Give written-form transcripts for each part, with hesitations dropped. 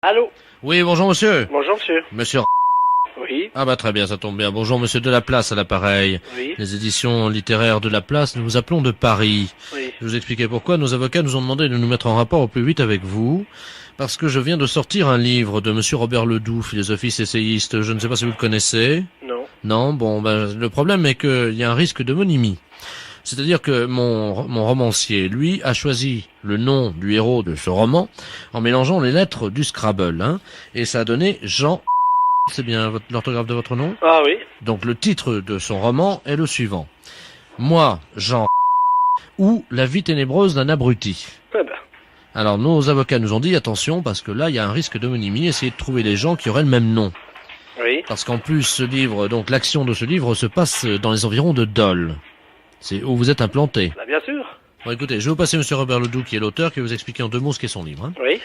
Allô? Oui, bonjour monsieur. Bonjour monsieur. Monsieur. Oui. Ah bah très bien, ça tombe bien. Bonjour monsieur de la Place à l'appareil. Oui. Les éditions littéraires de la Place, nous vous appelons de Paris. Oui. Je vous expliquer pourquoi. Nos avocats nous ont demandé de nous mettre en rapport au plus vite avec vous, parce que je viens de sortir un livre de monsieur Robert Ledoux, philosophiste essayiste. Je ne sais pas si vous le connaissez. Non. Non, bon, ben, le problème est qu'il y a un risque d'homonymie. C'est-à-dire que mon romancier, lui, a choisi le nom du héros de ce roman en mélangeant les lettres du Scrabble, hein, et ça a donné Jean. C'est bien l'orthographe de votre nom? Ah oui. Donc le titre de son roman est le suivant. Moi, Jean, ou La vie ténébreuse d'un abruti. Eh ben. Alors nos avocats nous ont dit attention parce que là il y a un risque d'homonymie, essayez de trouver des gens qui auraient le même nom. Oui. Parce qu'en plus ce livre, donc l'action de ce livre se passe dans les environs de Dole. C'est où vous êtes implanté. Bah, bien sûr. Bon écoutez, je vais vous passer monsieur Robert Ledoux qui est l'auteur, qui va vous expliquer en 2 mots ce qu'est son livre. Hein. Oui.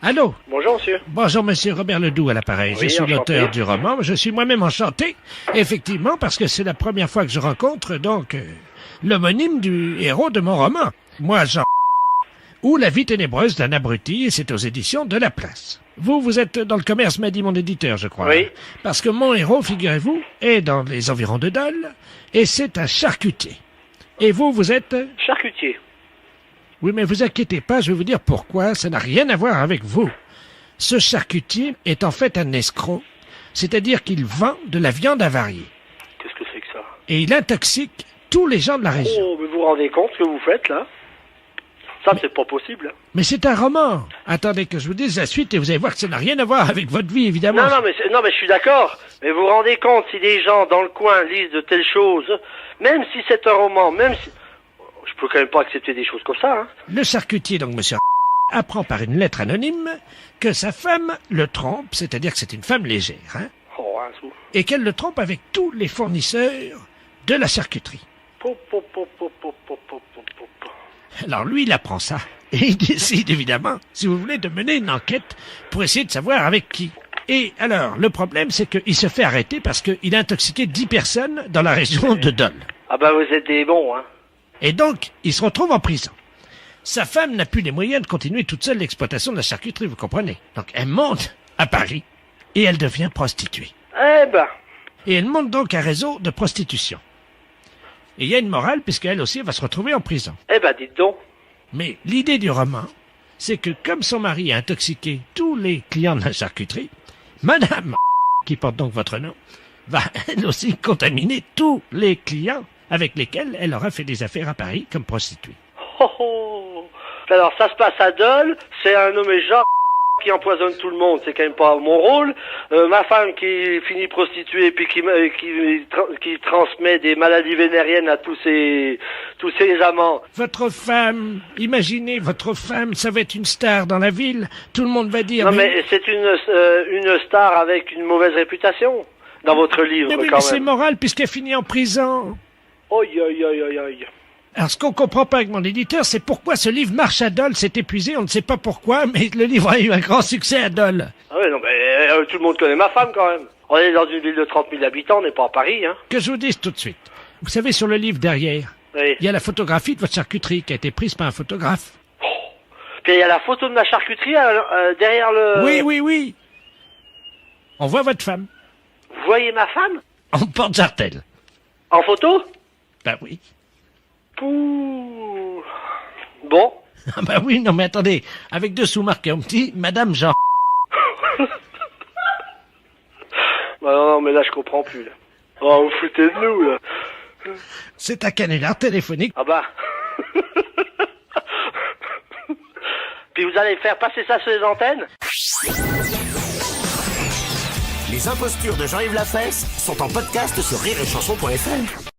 Allô? Bonjour monsieur. Bonjour, monsieur Robert Ledoux à l'appareil. Oui, je suis enchanté. l'auteur du roman. Je suis moi-même enchanté, effectivement, parce que c'est la première fois que je rencontre, donc, l'homonyme du héros de mon roman. Moi, Jean, ou La vie ténébreuse d'un abruti, et c'est aux éditions de La Place. Vous êtes dans le commerce, m'a dit mon éditeur, je crois. Oui. Parce que mon héros, figurez-vous, est dans les environs de Dole, et c'est un charcutier. Et vous êtes... Charcutier. Oui, mais vous inquiétez pas, je vais vous dire pourquoi, ça n'a rien à voir avec vous. Ce charcutier est en fait un escroc, c'est-à-dire qu'il vend de la viande avariée. Qu'est-ce que c'est que ça? Et il intoxique tous les gens de la région. Oh, mais vous vous rendez compte ce que vous faites là? Ça, c'est pas possible. Hein. Mais c'est un roman. Attendez que je vous dise la suite et vous allez voir que ça n'a rien à voir avec votre vie, évidemment. Non, non, mais je suis d'accord. Mais vous vous rendez compte si des gens dans le coin lisent de telles choses, même si c'est un roman, même si... Je peux quand même pas accepter des choses comme ça, hein. Le charcutier, donc monsieur apprend par une lettre anonyme que sa femme le trompe, c'est-à-dire que c'est une femme légère, hein, Oh, un sou. et qu'elle le trompe avec tous les fournisseurs de la charcuterie. Po, po, po, po, po, po, po, po, po, po. Alors lui, il apprend ça, et il décide évidemment, si vous voulez, de mener une enquête pour essayer de savoir avec qui. Et alors, le problème, c'est qu'il se fait arrêter parce qu'il a intoxiqué 10 personnes dans la région de Dole. Ah bah vous êtes des bons, hein. Et donc, il se retrouve en prison. Sa femme n'a plus les moyens de continuer toute seule l'exploitation de la charcuterie, vous comprenez? Donc elle monte à Paris, et elle devient prostituée. Eh ben. Et elle monte donc un réseau de prostitution. Et il y a une morale, puisqu'elle aussi va se retrouver en prison. Eh ben, dites donc. Mais l'idée du roman, c'est que comme son mari a intoxiqué tous les clients de la charcuterie, Madame, qui porte donc votre nom, va elle aussi contaminer tous les clients avec lesquels elle aura fait des affaires à Paris comme prostituée. Oh, oh. Alors, ça se passe à Dole, c'est un nommé Jacques qui empoisonne tout le monde, c'est quand même pas mon rôle. Ma femme qui finit prostituée puis qui transmet des maladies vénériennes à tous ses amants. Votre femme, imaginez, votre femme, ça va être une star dans la ville, tout le monde va dire... Non mais c'est une star avec une mauvaise réputation dans votre livre Mais oui, quand mais c'est même. moral puisqu'elle finit en prison. Oi, oi, oi, oi, oi. Alors, ce qu'on comprend pas avec mon éditeur, c'est pourquoi ce livre marche à Dole, c'est épuisé, on ne sait pas pourquoi, mais le livre a eu un grand succès à Dole. Ah ouais, non mais tout le monde connaît ma femme quand même. On est dans une ville de 30 000 habitants, on n'est pas à Paris, hein. Que je vous dise tout de suite. Vous savez, sur le livre derrière, Oui. il y a la photographie de votre charcuterie qui a été prise par un photographe. Puis il y a la photo de ma charcuterie derrière le... Oui. On voit votre femme. Vous voyez ma femme? En porte-jartel. En photo? Ben oui. Pouh. Bon. Ah ben oui, non mais attendez, avec 2 sous-marqués en petit, Madame Jean. Bah non, mais là je comprends plus, là. Oh, vous foutez de nous, là. C'est un canular téléphonique. Ah bah. Puis vous allez faire passer ça sur les antennes? Les impostures de Jean-Yves Lafesse sont en podcast sur rireetchanson.fr.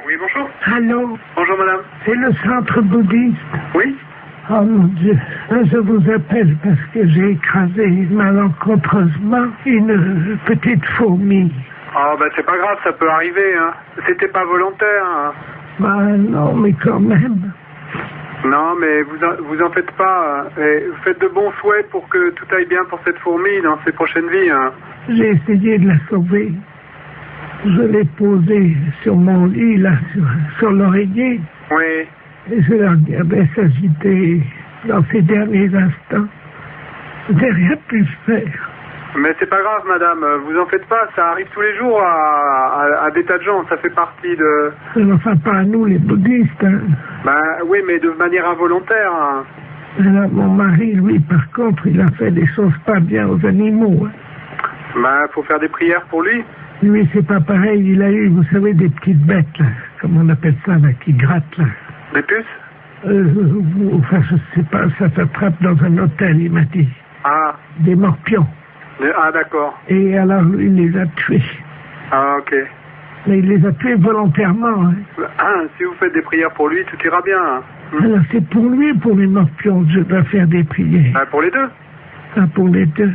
Oui, bonjour. Allô, Bonjour, madame. c'est le centre bouddhiste. Oui. Oh mon Dieu, je vous appelle parce que j'ai écrasé malencontreusement une petite fourmi. Ah, bah, c'est pas grave, ça peut arriver, hein. C'était pas volontaire, hein. Bah non, mais quand même. Non, mais vous en faites pas. Et faites de bons souhaits pour que tout aille bien pour cette fourmi dans ses prochaines vies, hein. J'ai essayé de la sauver. Je l'ai posée sur mon lit, là, sur l'oreiller. Oui. Et je la regardais s'agiter dans ces derniers instants. Je n'ai rien pu faire. Mais c'est pas grave, madame, vous en faites pas, ça arrive tous les jours à des tas de gens, ça fait partie de... Enfin, pas à nous, les bouddhistes. Hein. Ben oui, mais de manière involontaire. Hein. Alors, mon mari, lui, par contre, il a fait des choses pas bien aux animaux. Hein. Ben, faut faire des prières pour lui. Lui, c'est pas pareil, il a eu, vous savez, des petites bêtes, là. Comment on appelle ça, là, qui grattent, là. Des puces? Enfin, je sais pas, ça s'attrape dans un hôtel, il m'a dit. Ah. Des morpions. Ah, d'accord. Et alors, lui, il les a tués. Ah, ok. Mais il les a tués volontairement. Hein. Ah, si vous faites des prières pour lui, tout ira bien. Hein. Alors, c'est pour lui, pour les morpions, que je dois faire des prières. Ah, pour les deux. Ah, pour les deux.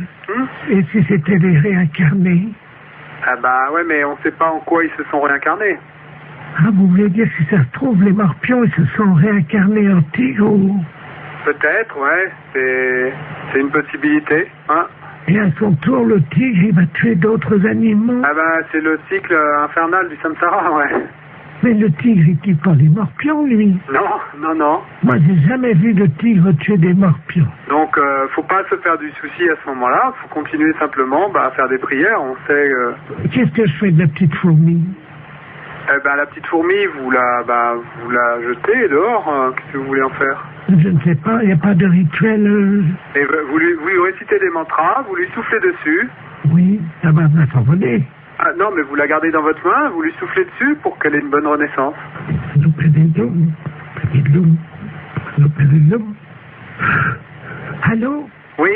Et si c'était des réincarnés? Ah bah ouais, mais on sait pas en quoi ils se sont réincarnés. Ah, vous voulez dire, si ça se trouve, les morpions, ils se sont réincarnés en tigre ou... Peut-être, ouais. C'est une possibilité, hein. Et à son tour, le tigre, il va tuer d'autres animaux. Ah ben, c'est le cycle infernal du samsara, ouais. Mais le tigre, il tue pas les morpions, lui. Non. Moi, j'ai jamais vu de tigre tuer des morpions. Donc, faut pas se faire du souci à ce moment-là. Faut continuer simplement à faire des prières. On sait... Qu'est-ce que je fais de la petite fourmi? Eh ben, la petite fourmi, vous la jetez dehors. Qu'est-ce que vous voulez en faire? Je ne sais pas, il n'y a pas de rituel... Et vous lui récitez des mantras, vous lui soufflez dessus. Oui, ça va s'envoler. Ah non, mais vous la gardez dans votre main, vous lui soufflez dessus pour qu'elle ait une bonne renaissance. Allô? Oui.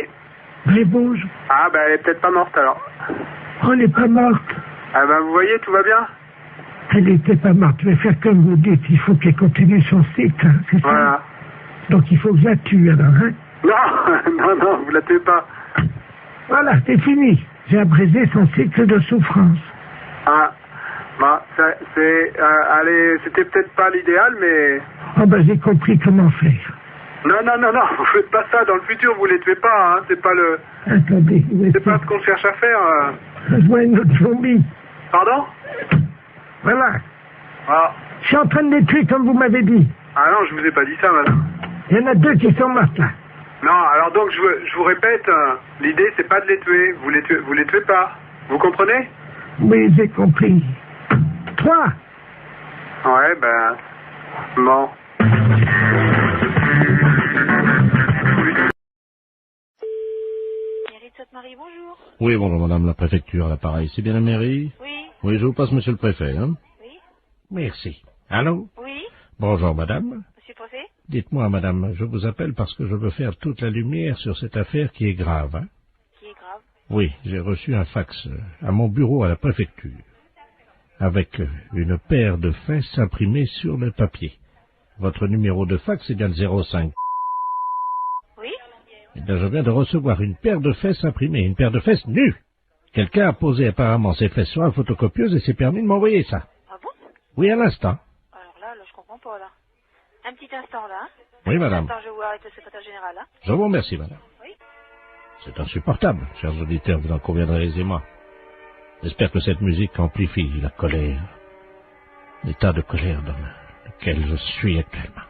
Réponse. Ah ben, elle est peut-être pas morte alors. Oh, elle n'est pas morte. Ah ben, vous voyez, tout va bien. Elle n'était pas morte, je vais faire comme vous dites, il faut qu'elle continue son cycle, hein, c'est ça? Voilà. Donc il faut que je la tue alors, hein? Non, vous la tuez pas. Voilà, c'est fini. J'ai abrégé son cycle de souffrance. Ah, bah, allez, c'était peut-être pas l'idéal, mais... Oh ben j'ai compris comment faire. Non, vous faites pas ça, dans le futur, vous les tuez pas, hein, c'est pas le... Attendez, c'est pas ce qu'on cherche à faire. Je vois une autre fourmi. Pardon? Voilà. Ah. Je suis en train de les tuer comme vous m'avez dit. Ah non, je vous ai pas dit ça, madame. Il y en a deux qui sont mortes là. Non, alors donc je vous répète, l'idée c'est pas de les tuer. Vous les tuez pas. Vous comprenez? Oui, j'ai compris. 3. Ouais, ben... Bon. Mairie de Sainte-Marie, bonjour. Oui, bonjour madame la préfecture à l'appareil. C'est bien la mairie? Oui. Oui, je vous passe monsieur le préfet, hein? Oui. Merci. Allô? Oui. Bonjour madame. Monsieur le préfet? Dites-moi madame, je vous appelle parce que je veux faire toute la lumière sur cette affaire qui est grave, hein? Qui est grave? Oui, j'ai reçu un fax à mon bureau à la préfecture, avec une paire de fesses imprimées sur le papier. Votre numéro de fax est bien le 05. Oui. Eh bien, je viens de recevoir une paire de fesses imprimées, une paire de fesses nues. Quelqu'un a posé apparemment ses fesses sur la photocopieuse et s'est permis de m'envoyer ça. Ah bon? Oui, à l'instant. Alors là, je comprends pas, là. Un petit instant, là. Oui, madame. Attends, je vais vous arrêter le secrétaire général, là. Je vous remercie, madame. Oui. C'est insupportable, chers auditeurs, vous en conviendrez aisément. J'espère que cette musique amplifie la colère, l'état de colère dans lequel je suis actuellement.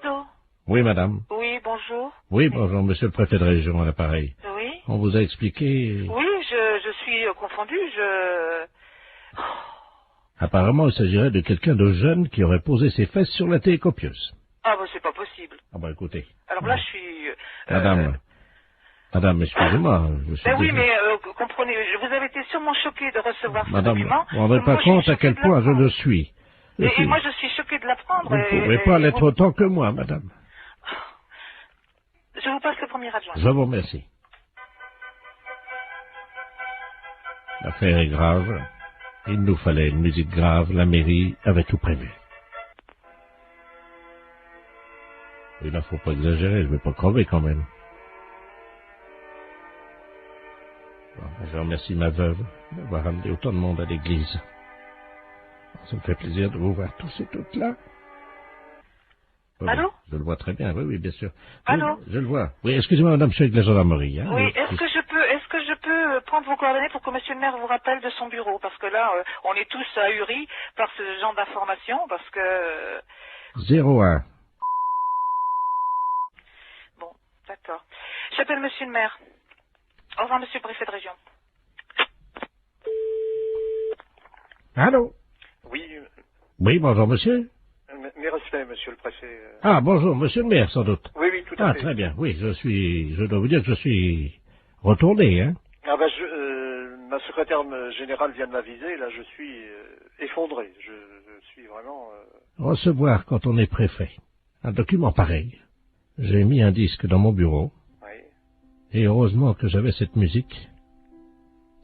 Allô? Oui, madame. Oui, bonjour. Oui, bonjour, monsieur le préfet de région à l'appareil. Oui. On vous a expliqué... Oui, je suis confondue, Apparemment, il s'agirait de quelqu'un de jeune qui aurait posé ses fesses sur la télécopieuse. Ah, bah, c'est pas possible. Ah bah écoutez... Alors là, je suis... Madame, excusez-moi, je suis Ben oui, désolé. mais comprenez, vous avez été sûrement choqué de recevoir ce Madame, document. vous ne rendez pas Moi, je suis compte à choquée quel de point je l'apprendre. le suis. Et moi, je suis choquée de l'apprendre. Vous ne pouvez pas l'être autant que moi, madame. Je vous passe le premier adjoint. Je vous remercie. L'affaire est grave. Il nous fallait une musique grave. La mairie avait tout prévu. Et là, faut pas exagérer. Je vais pas crever quand même. Bon, je remercie ma veuve d'avoir amené autant de monde à l'église. Ça me fait plaisir de vous voir tous et toutes là. Oui, Allô? Je le vois très bien, oui, bien sûr. Allô? Oui, je le vois. Oui, excusez-moi, madame, je suis avec la gendarmerie. Hein. Oui, est-ce que je peux prendre vos coordonnées pour que monsieur le maire vous rappelle de son bureau? Parce que là, on est tous ahuris par ce genre d'informations, parce que... 01. J'appelle monsieur le maire. Au revoir, monsieur le préfet de région. Allô? Oui, Oui, bonjour, monsieur. mes respects, monsieur le préfet. Ah, bonjour, monsieur le maire, sans doute. Oui, tout à Ah, fait. très bien. Oui, je dois vous dire que je suis retourné, hein. Ah bah, ma secrétaire générale vient de m'aviser, là je suis effondré. Je suis vraiment... Recevoir quand on est préfet un document pareil. J'ai mis un disque dans mon bureau. Oui. Et heureusement que j'avais cette musique.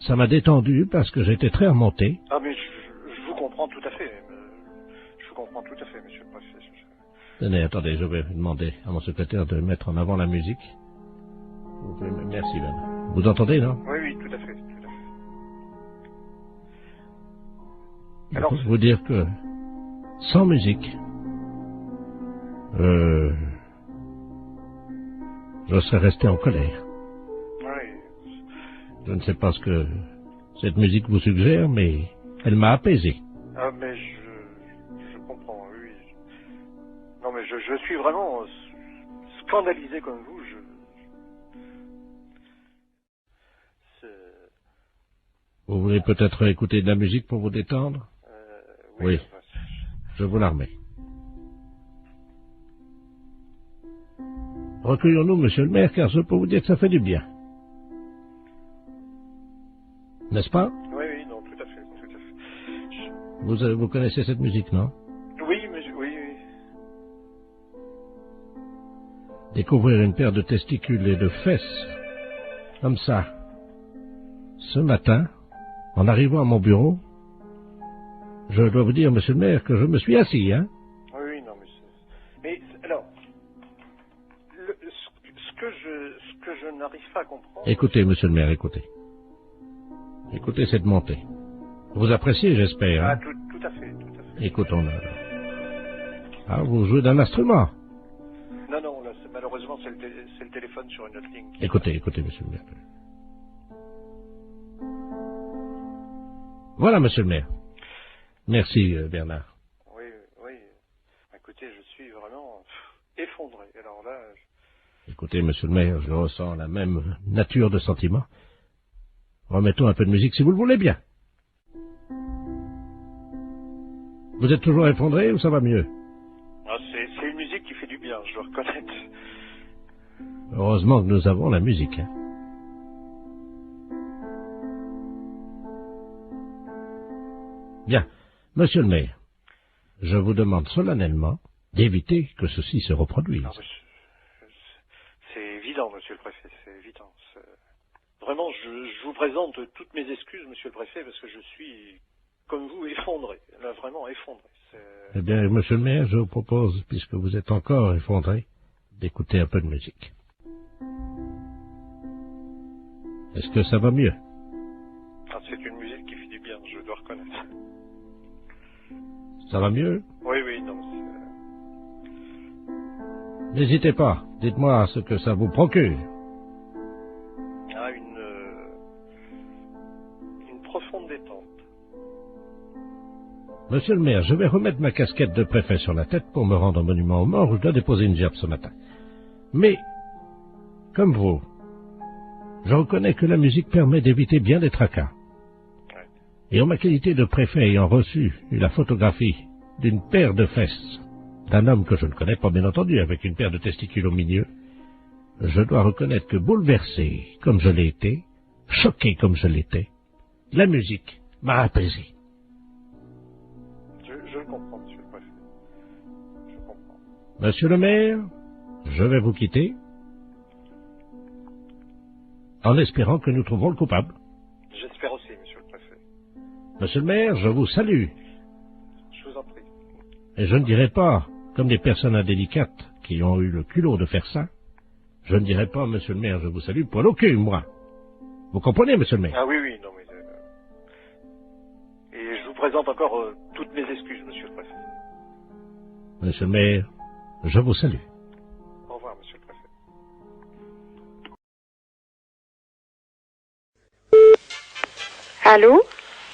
Ça m'a détendu parce que j'étais très remonté. Ah mais je vous comprends tout à fait. Je vous comprends tout à fait, monsieur le préfet. Tenez, attendez, je vais demander à mon secrétaire de mettre en avant la musique. Vous pouvez merci, Ben. Vous entendez, non? Oui, tout à fait. Je Alors, peux vous dire que sans musique, je serais resté en colère. oui. Je ne sais pas ce que cette musique vous suggère, mais elle m'a apaisé. Ah mais je comprends, oui. Non mais je suis vraiment scandalisé comme vous. Vous voulez peut-être écouter de la musique pour vous détendre? Oui. Je vous la remets. Recueillons-nous, monsieur le maire, car je peux vous dire que ça fait du bien. N'est-ce pas? Oui, non, tout à fait. Vous connaissez cette musique, non? Oui, mais oui. Découvrir une paire de testicules et de fesses, comme ça, ce matin, en arrivant à mon bureau, je dois vous dire, monsieur le maire, que je me suis assis, hein? Oui, non, mais alors, ce que je n'arrive pas à comprendre... Écoutez, monsieur le maire, écoutez. Écoutez cette montée. Vous appréciez, j'espère, hein? Ah, tout à fait. Écoutons-le. Ah, vous jouez d'un instrument? Non, là, malheureusement, c'est le téléphone sur une autre ligne. Écoutez, monsieur le maire. Voilà, monsieur le maire. Merci, Bernard. Oui. Écoutez, je suis vraiment effondré. Alors là... Écoutez, monsieur le maire, je ressens la même nature de sentiment. Remettons un peu de musique si vous le voulez bien. Vous êtes toujours effondré ou ça va mieux? Ah, c'est une musique qui fait du bien, je dois reconnaître. Heureusement que nous avons la musique, hein. Bien, monsieur le maire, je vous demande solennellement d'éviter que ceci se reproduise. Non, c'est évident, monsieur le préfet, c'est évident. Vraiment, je vous présente toutes mes excuses, monsieur le préfet, parce que je suis, comme vous, effondré. Là, vraiment effondré. Eh bien, monsieur le maire, je vous propose, puisque vous êtes encore effondré, d'écouter un peu de musique. Est-ce que ça va mieux? Ah, c'est une musique qui fait du bien, je dois reconnaître. Ça va mieux? Oui, non, N'hésitez pas, dites-moi ce que ça vous procure. Ah, une profonde détente. Monsieur le maire, je vais remettre ma casquette de préfet sur la tête pour me rendre au monument aux morts où je dois déposer une gerbe ce matin. Mais, comme vous, je reconnais que la musique permet d'éviter bien des tracas. Et en ma qualité de préfet ayant reçu la photographie d'une paire de fesses d'un homme que je ne connais pas bien entendu, avec une paire de testicules au milieu, je dois reconnaître que bouleversé comme je l'ai été, choqué comme je l'étais, la musique m'a apaisé. Je le comprends, monsieur le préfet. Je comprends. Monsieur le maire, je vais vous quitter en espérant que nous trouverons le coupable. J'espère aussi, monsieur le préfet. Monsieur le maire, je vous salue. Je vous en prie. Et je ne dirai pas, comme des personnes indélicates qui ont eu le culot de faire ça, je ne dirai pas, monsieur le maire, je vous salue, poil au cul, moi. Vous comprenez, monsieur le maire? Ah oui, non, mais... Et je vous présente encore toutes mes excuses, monsieur le préfet. Monsieur le maire, je vous salue. Au revoir, monsieur le préfet. Allô?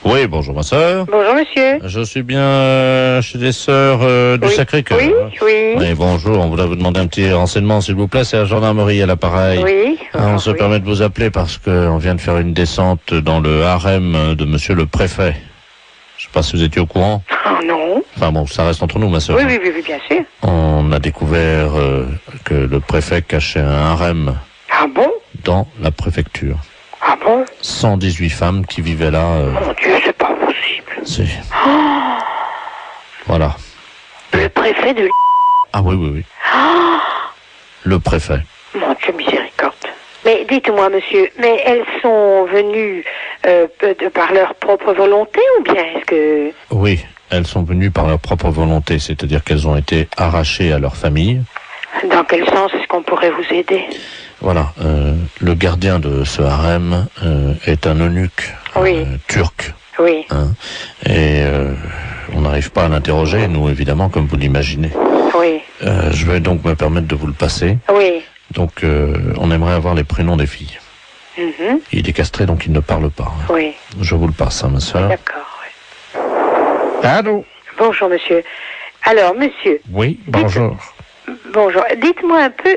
Oui, bonjour ma sœur. Bonjour, monsieur. Je suis bien chez les sœurs du Oui. Sacré-Cœur. Oui. Oui, bonjour, on voudrait vous demander un petit renseignement, s'il vous plaît. C'est la gendarmerie à l'appareil. Oui. On se Oui. permet de vous appeler parce qu'on vient de faire une descente dans le harem de monsieur le préfet. Je sais pas si vous étiez au courant. Oh, non. Enfin bon, ça reste entre nous, ma sœur. Oui, bien sûr. On a découvert que le préfet cachait un harem Ah bon? dans la préfecture. Ah bon? 118 femmes qui vivaient là. Mon Dieu, c'est pas possible. C'est... Voilà. Le préfet de... Ah oui. Oh, Le préfet. mon Dieu, miséricorde. Mais dites-moi, monsieur, mais elles sont venues par leur propre volonté ou bien est-ce que... Oui, elles sont venues par leur propre volonté, c'est-à-dire qu'elles ont été arrachées à leur famille. Dans quel sens est-ce qu'on pourrait vous aider? Voilà, le gardien de ce harem est un eunuque Oui. turc. Oui. Hein, et on n'arrive pas à l'interroger, nous, évidemment, comme vous l'imaginez. Oui. Je vais donc me permettre de vous le passer. Oui. Donc, on aimerait avoir les prénoms des filles. Mhm. Il est castré, donc il ne parle pas. Oui. Je vous le passe, hein, ma soeur. D'accord. Oui. Allô? Bonjour, monsieur. Alors, monsieur. Oui, bonjour. Bonjour. Dites-moi un peu,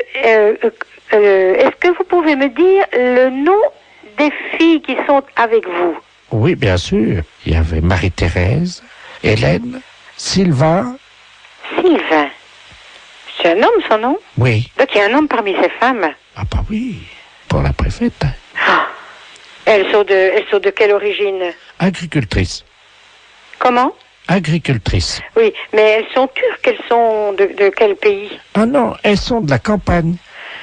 est-ce que vous pouvez me dire le nom des filles qui sont avec vous? Oui, bien sûr. Il y avait Marie-Thérèse, Hélène, Sylvain. Sylvain. C'est un homme, son nom? Oui. Donc, il y a un homme parmi ces femmes. Ah bah oui, pour la préfète. Ah. Elles sont de quelle origine? Agricultrice. Comment? Agricultrice. Oui, mais elles sont turques, elles sont de quel pays? Ah non, elles sont de la campagne.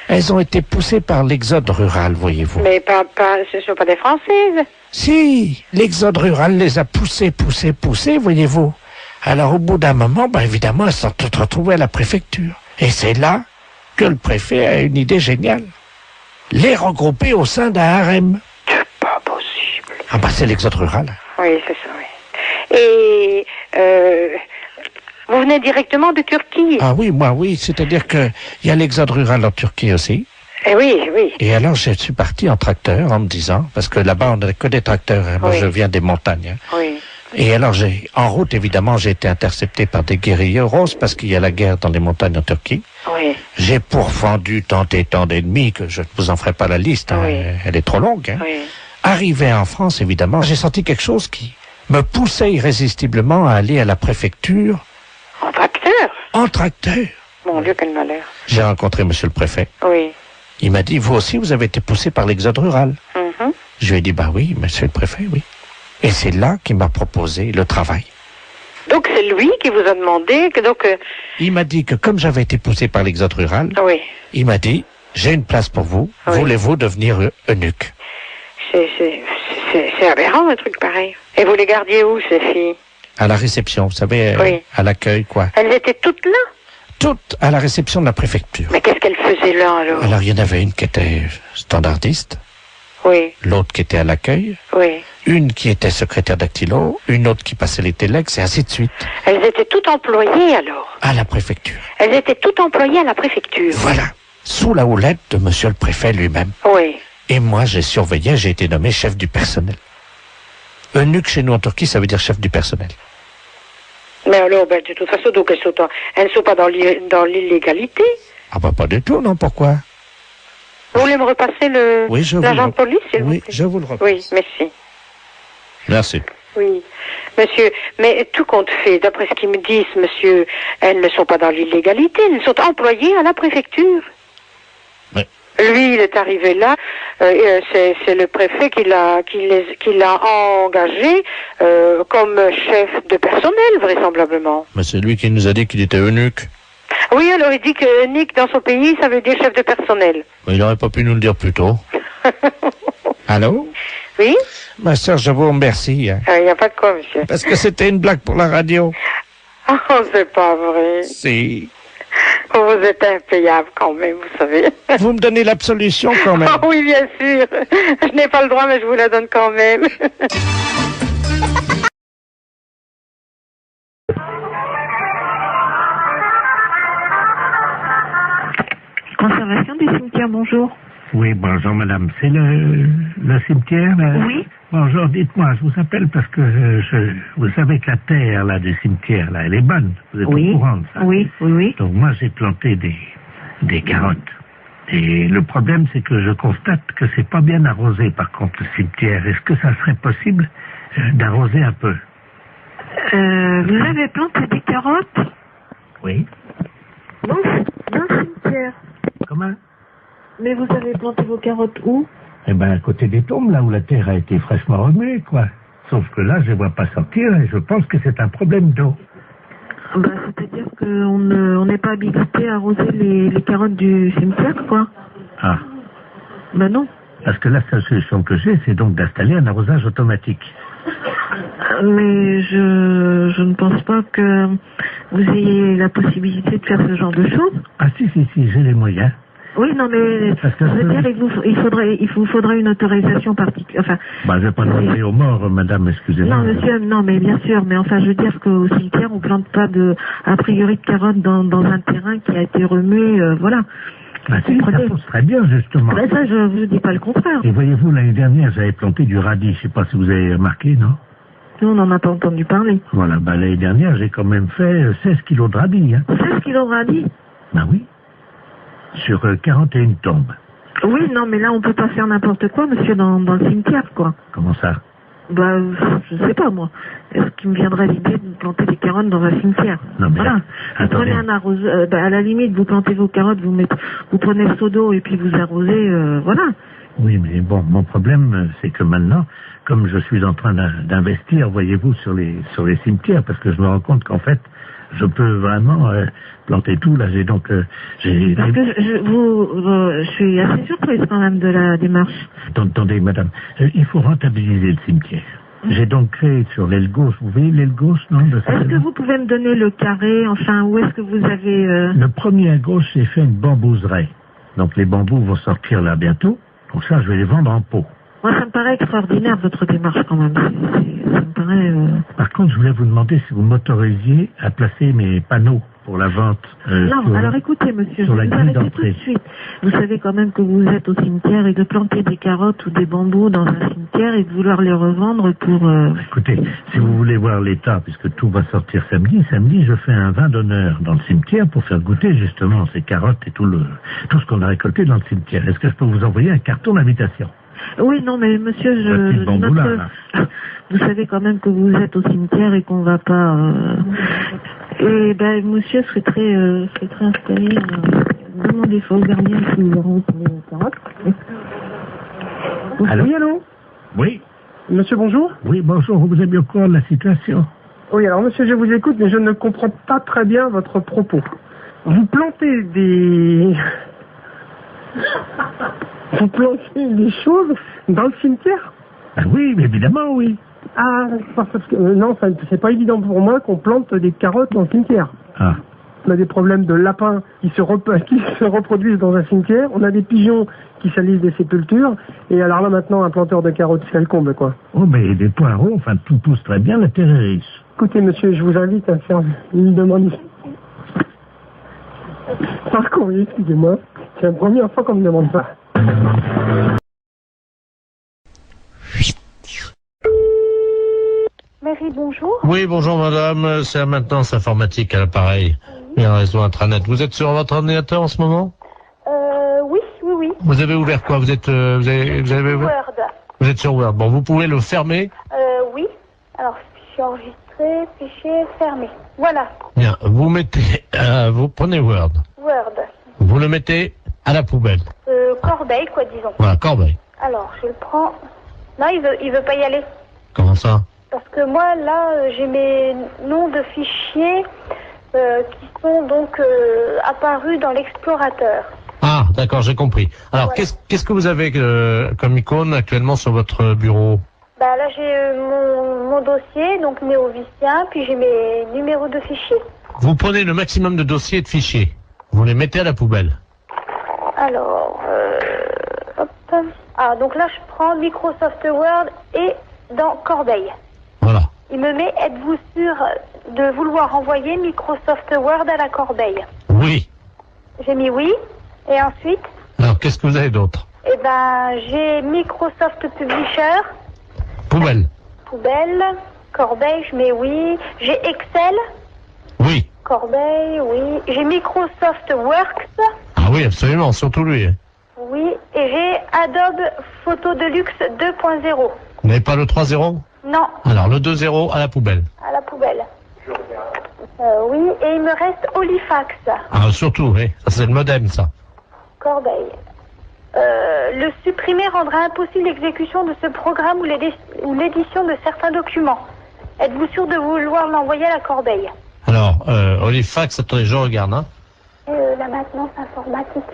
Elles ont été poussées par l'exode rural, voyez-vous. Mais ce ne sont pas des Françaises. Si, l'exode rural les a poussées, voyez-vous. Alors au bout d'un moment, évidemment, elles sont toutes retrouvées à la préfecture. Et c'est là que le préfet a une idée géniale. Les regrouper au sein d'un harem. C'est pas possible. Ah c'est l'exode rural. Oui, c'est ça, oui. Et vous venez directement de Turquie? Ah oui, moi oui, c'est-à-dire que il y a l'exode rural en Turquie aussi. Eh oui, oui. Et alors je suis parti en tracteur en me disant, parce que là-bas on n'a que des tracteurs, hein. Moi Oui. je viens des montagnes. Hein. Oui. Et alors en route évidemment j'ai été intercepté par des guerriers roses parce qu'il y a la guerre dans les montagnes en Turquie. Oui. J'ai pourfendu tant et tant d'ennemis que je ne vous en ferai pas la liste, hein. Oui. Elle est trop longue. Hein. Oui. Arrivé en France évidemment, j'ai senti quelque chose qui me poussait irrésistiblement à aller à la préfecture. En tracteur? En tracteur. Mon Dieu, quel malheur. J'ai rencontré monsieur le préfet. Oui. Il m'a dit, vous aussi, vous avez été poussé par l'exode rural. Mhm. Je lui ai dit, oui, monsieur le préfet, oui. Et c'est là qu'il m'a proposé le travail. Donc c'est lui qui vous a demandé que Il m'a dit que comme j'avais été poussé par l'exode rural, oui. il m'a dit, j'ai une place pour vous, Oui. voulez-vous devenir eunuque? C'est aberrant un truc pareil. Et vous les gardiez où ces filles? À la réception, vous savez, Oui. à l'accueil, quoi. Elles étaient toutes là? Toutes à la réception de la préfecture. Mais qu'est-ce qu'elles faisaient là alors? Alors il y en avait une qui était standardiste, Oui, l'autre qui était à l'accueil, oui. une qui était secrétaire dactylo, une autre qui passait les téléx, et ainsi de suite. Elles étaient toutes employées alors? À la préfecture. Elles étaient toutes employées à la préfecture? Voilà. Sous la houlette de monsieur le préfet lui-même. Oui. Et moi, j'ai surveillé, j'ai été nommé chef du personnel. Eunuque chez nous en Turquie, ça veut dire chef du personnel. Mais alors, de toute façon, donc elles ne sont pas dans l'illégalité. Ah pas du tout, non, pourquoi? Vous voulez me repasser Oui, je l'agent vous de police, s'il vous Oui, plaît? je vous le repasse. Oui, merci. Merci. Oui, monsieur, mais tout compte fait, d'après ce qu'ils me disent, monsieur, elles ne sont pas dans l'illégalité, elles sont employées à la préfecture. Mais- Lui, il est arrivé là, c'est le préfet qui l'a engagé comme chef de personnel, vraisemblablement. Mais c'est lui qui nous a dit qu'il était eunuque. Oui, alors il dit que Nick, dans son pays, ça veut dire chef de personnel. Il n'aurait pas pu nous le dire plus tôt. Allô? Oui? Ma sœur, je vous remercie. Hein, Il n'y a pas de quoi, monsieur. parce que c'était une blague pour la radio. Oh, c'est pas vrai. Si. Vous êtes impayable quand même, vous savez. Vous me donnez l'absolution quand même. Ah oui, bien sûr. Je n'ai pas le droit, mais je vous la donne quand même. Conservation du cimetière, bonjour. Oui, bonjour madame. C'est le cimetière là? Oui. Bonjour, dites-moi, je vous appelle parce que vous savez que la terre là du cimetière là, elle est bonne. Vous êtes au courant de ça? Oui, oui, oui. Donc moi j'ai planté des carottes. Et le problème c'est que je constate que c'est pas bien arrosé par contre le cimetière. Est-ce que ça serait possible d'arroser un peu? Vous avez planté des carottes? Oui. Dans le cimetière. Comment? Mais vous avez planté vos carottes où? Eh ben à côté des tombes, là où la terre a été fraîchement remuée, quoi. Sauf que là, je ne vois pas sortir et je pense que c'est un problème d'eau. Bah, c'est-à-dire qu'on n'est pas habilité à arroser les carottes du cimetière, quoi. Ah. Ben non. Parce que la seule solution que j'ai, c'est donc d'installer un arrosage automatique. Mais je ne pense pas que vous ayez la possibilité de faire ce genre de choses. Ah si, j'ai les moyens. Oui, non, mais je veux dire, il vous faudrait une autorisation particulière. Enfin, bah, je vais pas demander aux morts, madame, excusez-moi. Non, monsieur, non, mais bien sûr, mais enfin, je veux dire qu'au cimetière, on plante pas a priori de carottes dans un terrain qui a été remué, voilà. Bah si, ça pousse très bien, justement. Ben ça, je vous dis pas le contraire. Et voyez-vous, l'année dernière, j'avais planté du radis, je sais pas si vous avez remarqué, non? Nous, on n'en a pas entendu parler. Voilà, bah l'année dernière, j'ai quand même fait 16 kilos de radis, hein. 16 kilos de radis? Bah oui. Sur 41 tombes. Oui, non, mais là, on peut pas faire n'importe quoi, monsieur, dans le cimetière, quoi. Comment ça? Bah, je sais pas, moi. Est-ce qu'il me viendrait l'idée de planter des carottes dans un cimetière? Non, mais voilà. Vous prenez un arroseur, à la limite, vous plantez vos carottes, vous prenez le seau d'eau et puis vous arrosez, voilà. Oui, mais bon, mon problème, c'est que maintenant, comme je suis en train d'investir, voyez-vous, sur les cimetières, parce que je me rends compte qu'en fait, je peux vraiment planter tout. Là, j'ai donc... Parce que je suis assez surprise quand même de la démarche. Attendez, madame, il faut rentabiliser le cimetière. J'ai donc créé sur l'aile gauche, vous voyez l'aile gauche, non? Est-ce que vous pouvez me donner le carré, enfin, où est-ce que vous avez... Le premier à gauche, j'ai fait une bambouseraie. Donc les bambous vont sortir là bientôt. Donc ça, je vais les vendre en pot. Moi, ça me paraît extraordinaire, votre démarche, quand même. Ça me paraît... Par contre, je voulais vous demander si vous m'autorisiez à placer mes panneaux pour la vente. Non, alors écoutez, monsieur, je vais vous arrêter tout de suite. Vous savez quand même que vous êtes au cimetière et de planter des carottes ou des bambous dans un cimetière et de vouloir les revendre pour... Écoutez, si vous voulez voir l'état, puisque tout va sortir samedi, je fais un vin d'honneur dans le cimetière pour faire goûter justement ces carottes et tout ce qu'on a récolté dans le cimetière. Est-ce que je peux vous envoyer un carton d'invitation? Oui, non, mais monsieur, vous savez quand même que vous êtes au cimetière et qu'on va pas... Et ben, monsieur serait très installé. Demandez au gardien si nous aurons les carottes. Allô? Oui, allô? Oui. Monsieur, bonjour? Oui, bonjour, vous êtes bien au courant de la situation? Oui, alors monsieur, je vous écoute, mais je ne comprends pas très bien votre propos. Vous plantez des choses dans le cimetière? Ah oui, évidemment, oui. Ah, parce que non, c'est pas évident pour moi qu'on plante des carottes dans le cimetière. Ah. On a des problèmes de lapins qui se reproduisent dans un cimetière. On a des pigeons qui salissent des sépultures. Et alors là, maintenant, un planteur de carottes, c'est le comble, quoi. Oh, mais des poireaux, enfin, tout pousse très bien, la terre est riche. Écoutez, monsieur, je vous invite à faire une demande. Par courrier, excusez-moi. C'est la première fois qu'on me demande ça. Mairie, bonjour. Oui, bonjour madame, c'est la maintenance informatique à l'appareil et un réseau intranet. Vous êtes sur votre ordinateur en ce moment? Oui. Vous avez ouvert quoi? Vous avez ouvert... Word. Vous êtes sur Word. Bon, vous pouvez le fermer? Oui. Alors, fichier enregistré, fichier fermé. Voilà. Bien, vous mettez... vous prenez Word. Word. Vous le mettez à la poubelle. Corbeille, quoi, disons. Voilà, corbeille. Alors, je le prends... Non, il veut pas y aller. Comment ça? Parce que moi, là, j'ai mes noms de fichiers qui sont donc apparus dans l'explorateur. Ah, d'accord, j'ai compris. Alors, voilà. qu'est-ce que vous avez comme icône actuellement sur votre bureau? Bah là, j'ai mon dossier, donc néovicien, puis j'ai mes numéros de fichiers. Vous prenez le maximum de dossiers et de fichiers. Vous les mettez à la poubelle. Alors, hop. Ah, donc là, je prends Microsoft Word et dans Corbeille. Voilà. Il me met, êtes-vous sûr de vouloir envoyer Microsoft Word à la corbeille? Oui. J'ai mis oui. Et ensuite? Alors, qu'est-ce que vous avez d'autre? Eh ben, j'ai Microsoft Publisher Poubelle. Poubelle. Corbeille, je mets oui. J'ai Excel. Oui. Corbeille, oui. J'ai Microsoft Works. Ah oui, absolument, surtout lui. Oui. Et j'ai Adobe Photo Deluxe 2.0. Vous n'avez pas le 3-0? Non. Alors, le 2-0 à la poubelle. À la poubelle. Oui. Et il me reste Halifax. Ah, surtout, oui. Ça, c'est le modem, ça. Corbeille. Le supprimer rendra impossible l'exécution de ce programme ou l'édition de certains documents. Êtes-vous sûr de vouloir l'envoyer à la corbeille? Alors, Halifax, attendez, je regarde, hein. La maintenance informatique.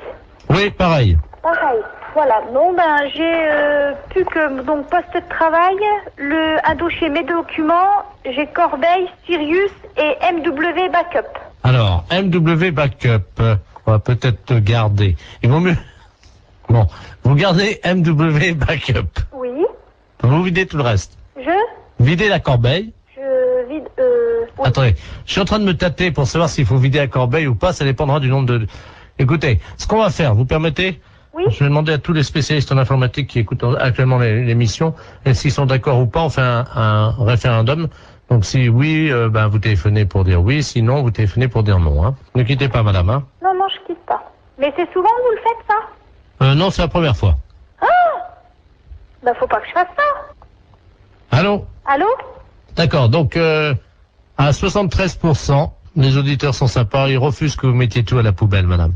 Oui, pareil. Pareil. Voilà. Bon, ben, j'ai plus que donc poste de travail, un dossier mes documents, j'ai Corbeille, Sirius et MW Backup. Alors, MW Backup, on va peut-être garder. Il vaut mieux... Bon, vous gardez MW Backup. Oui. Vous videz tout le reste. Videz la corbeille. Je vide... Oui. Attendez, je suis en train de me tâter pour savoir s'il faut vider la corbeille ou pas, ça dépendra du nombre de... Écoutez, ce qu'on va faire, vous permettez? Oui. Je vais demander à tous les spécialistes en informatique qui écoutent actuellement l'émission, et s'ils sont d'accord ou pas, on fait un référendum. Donc si oui, ben vous téléphonez pour dire oui, sinon vous téléphonez pour dire non. Hein. Ne quittez pas, madame. Hein. Non, je quitte pas. Mais c'est souvent que vous le faites, ça? Non, c'est la première fois. Ah! Ben, faut pas que je fasse ça. Allô? Allô? D'accord, donc à 73%, les auditeurs sont sympas, ils refusent que vous mettiez tout à la poubelle, madame.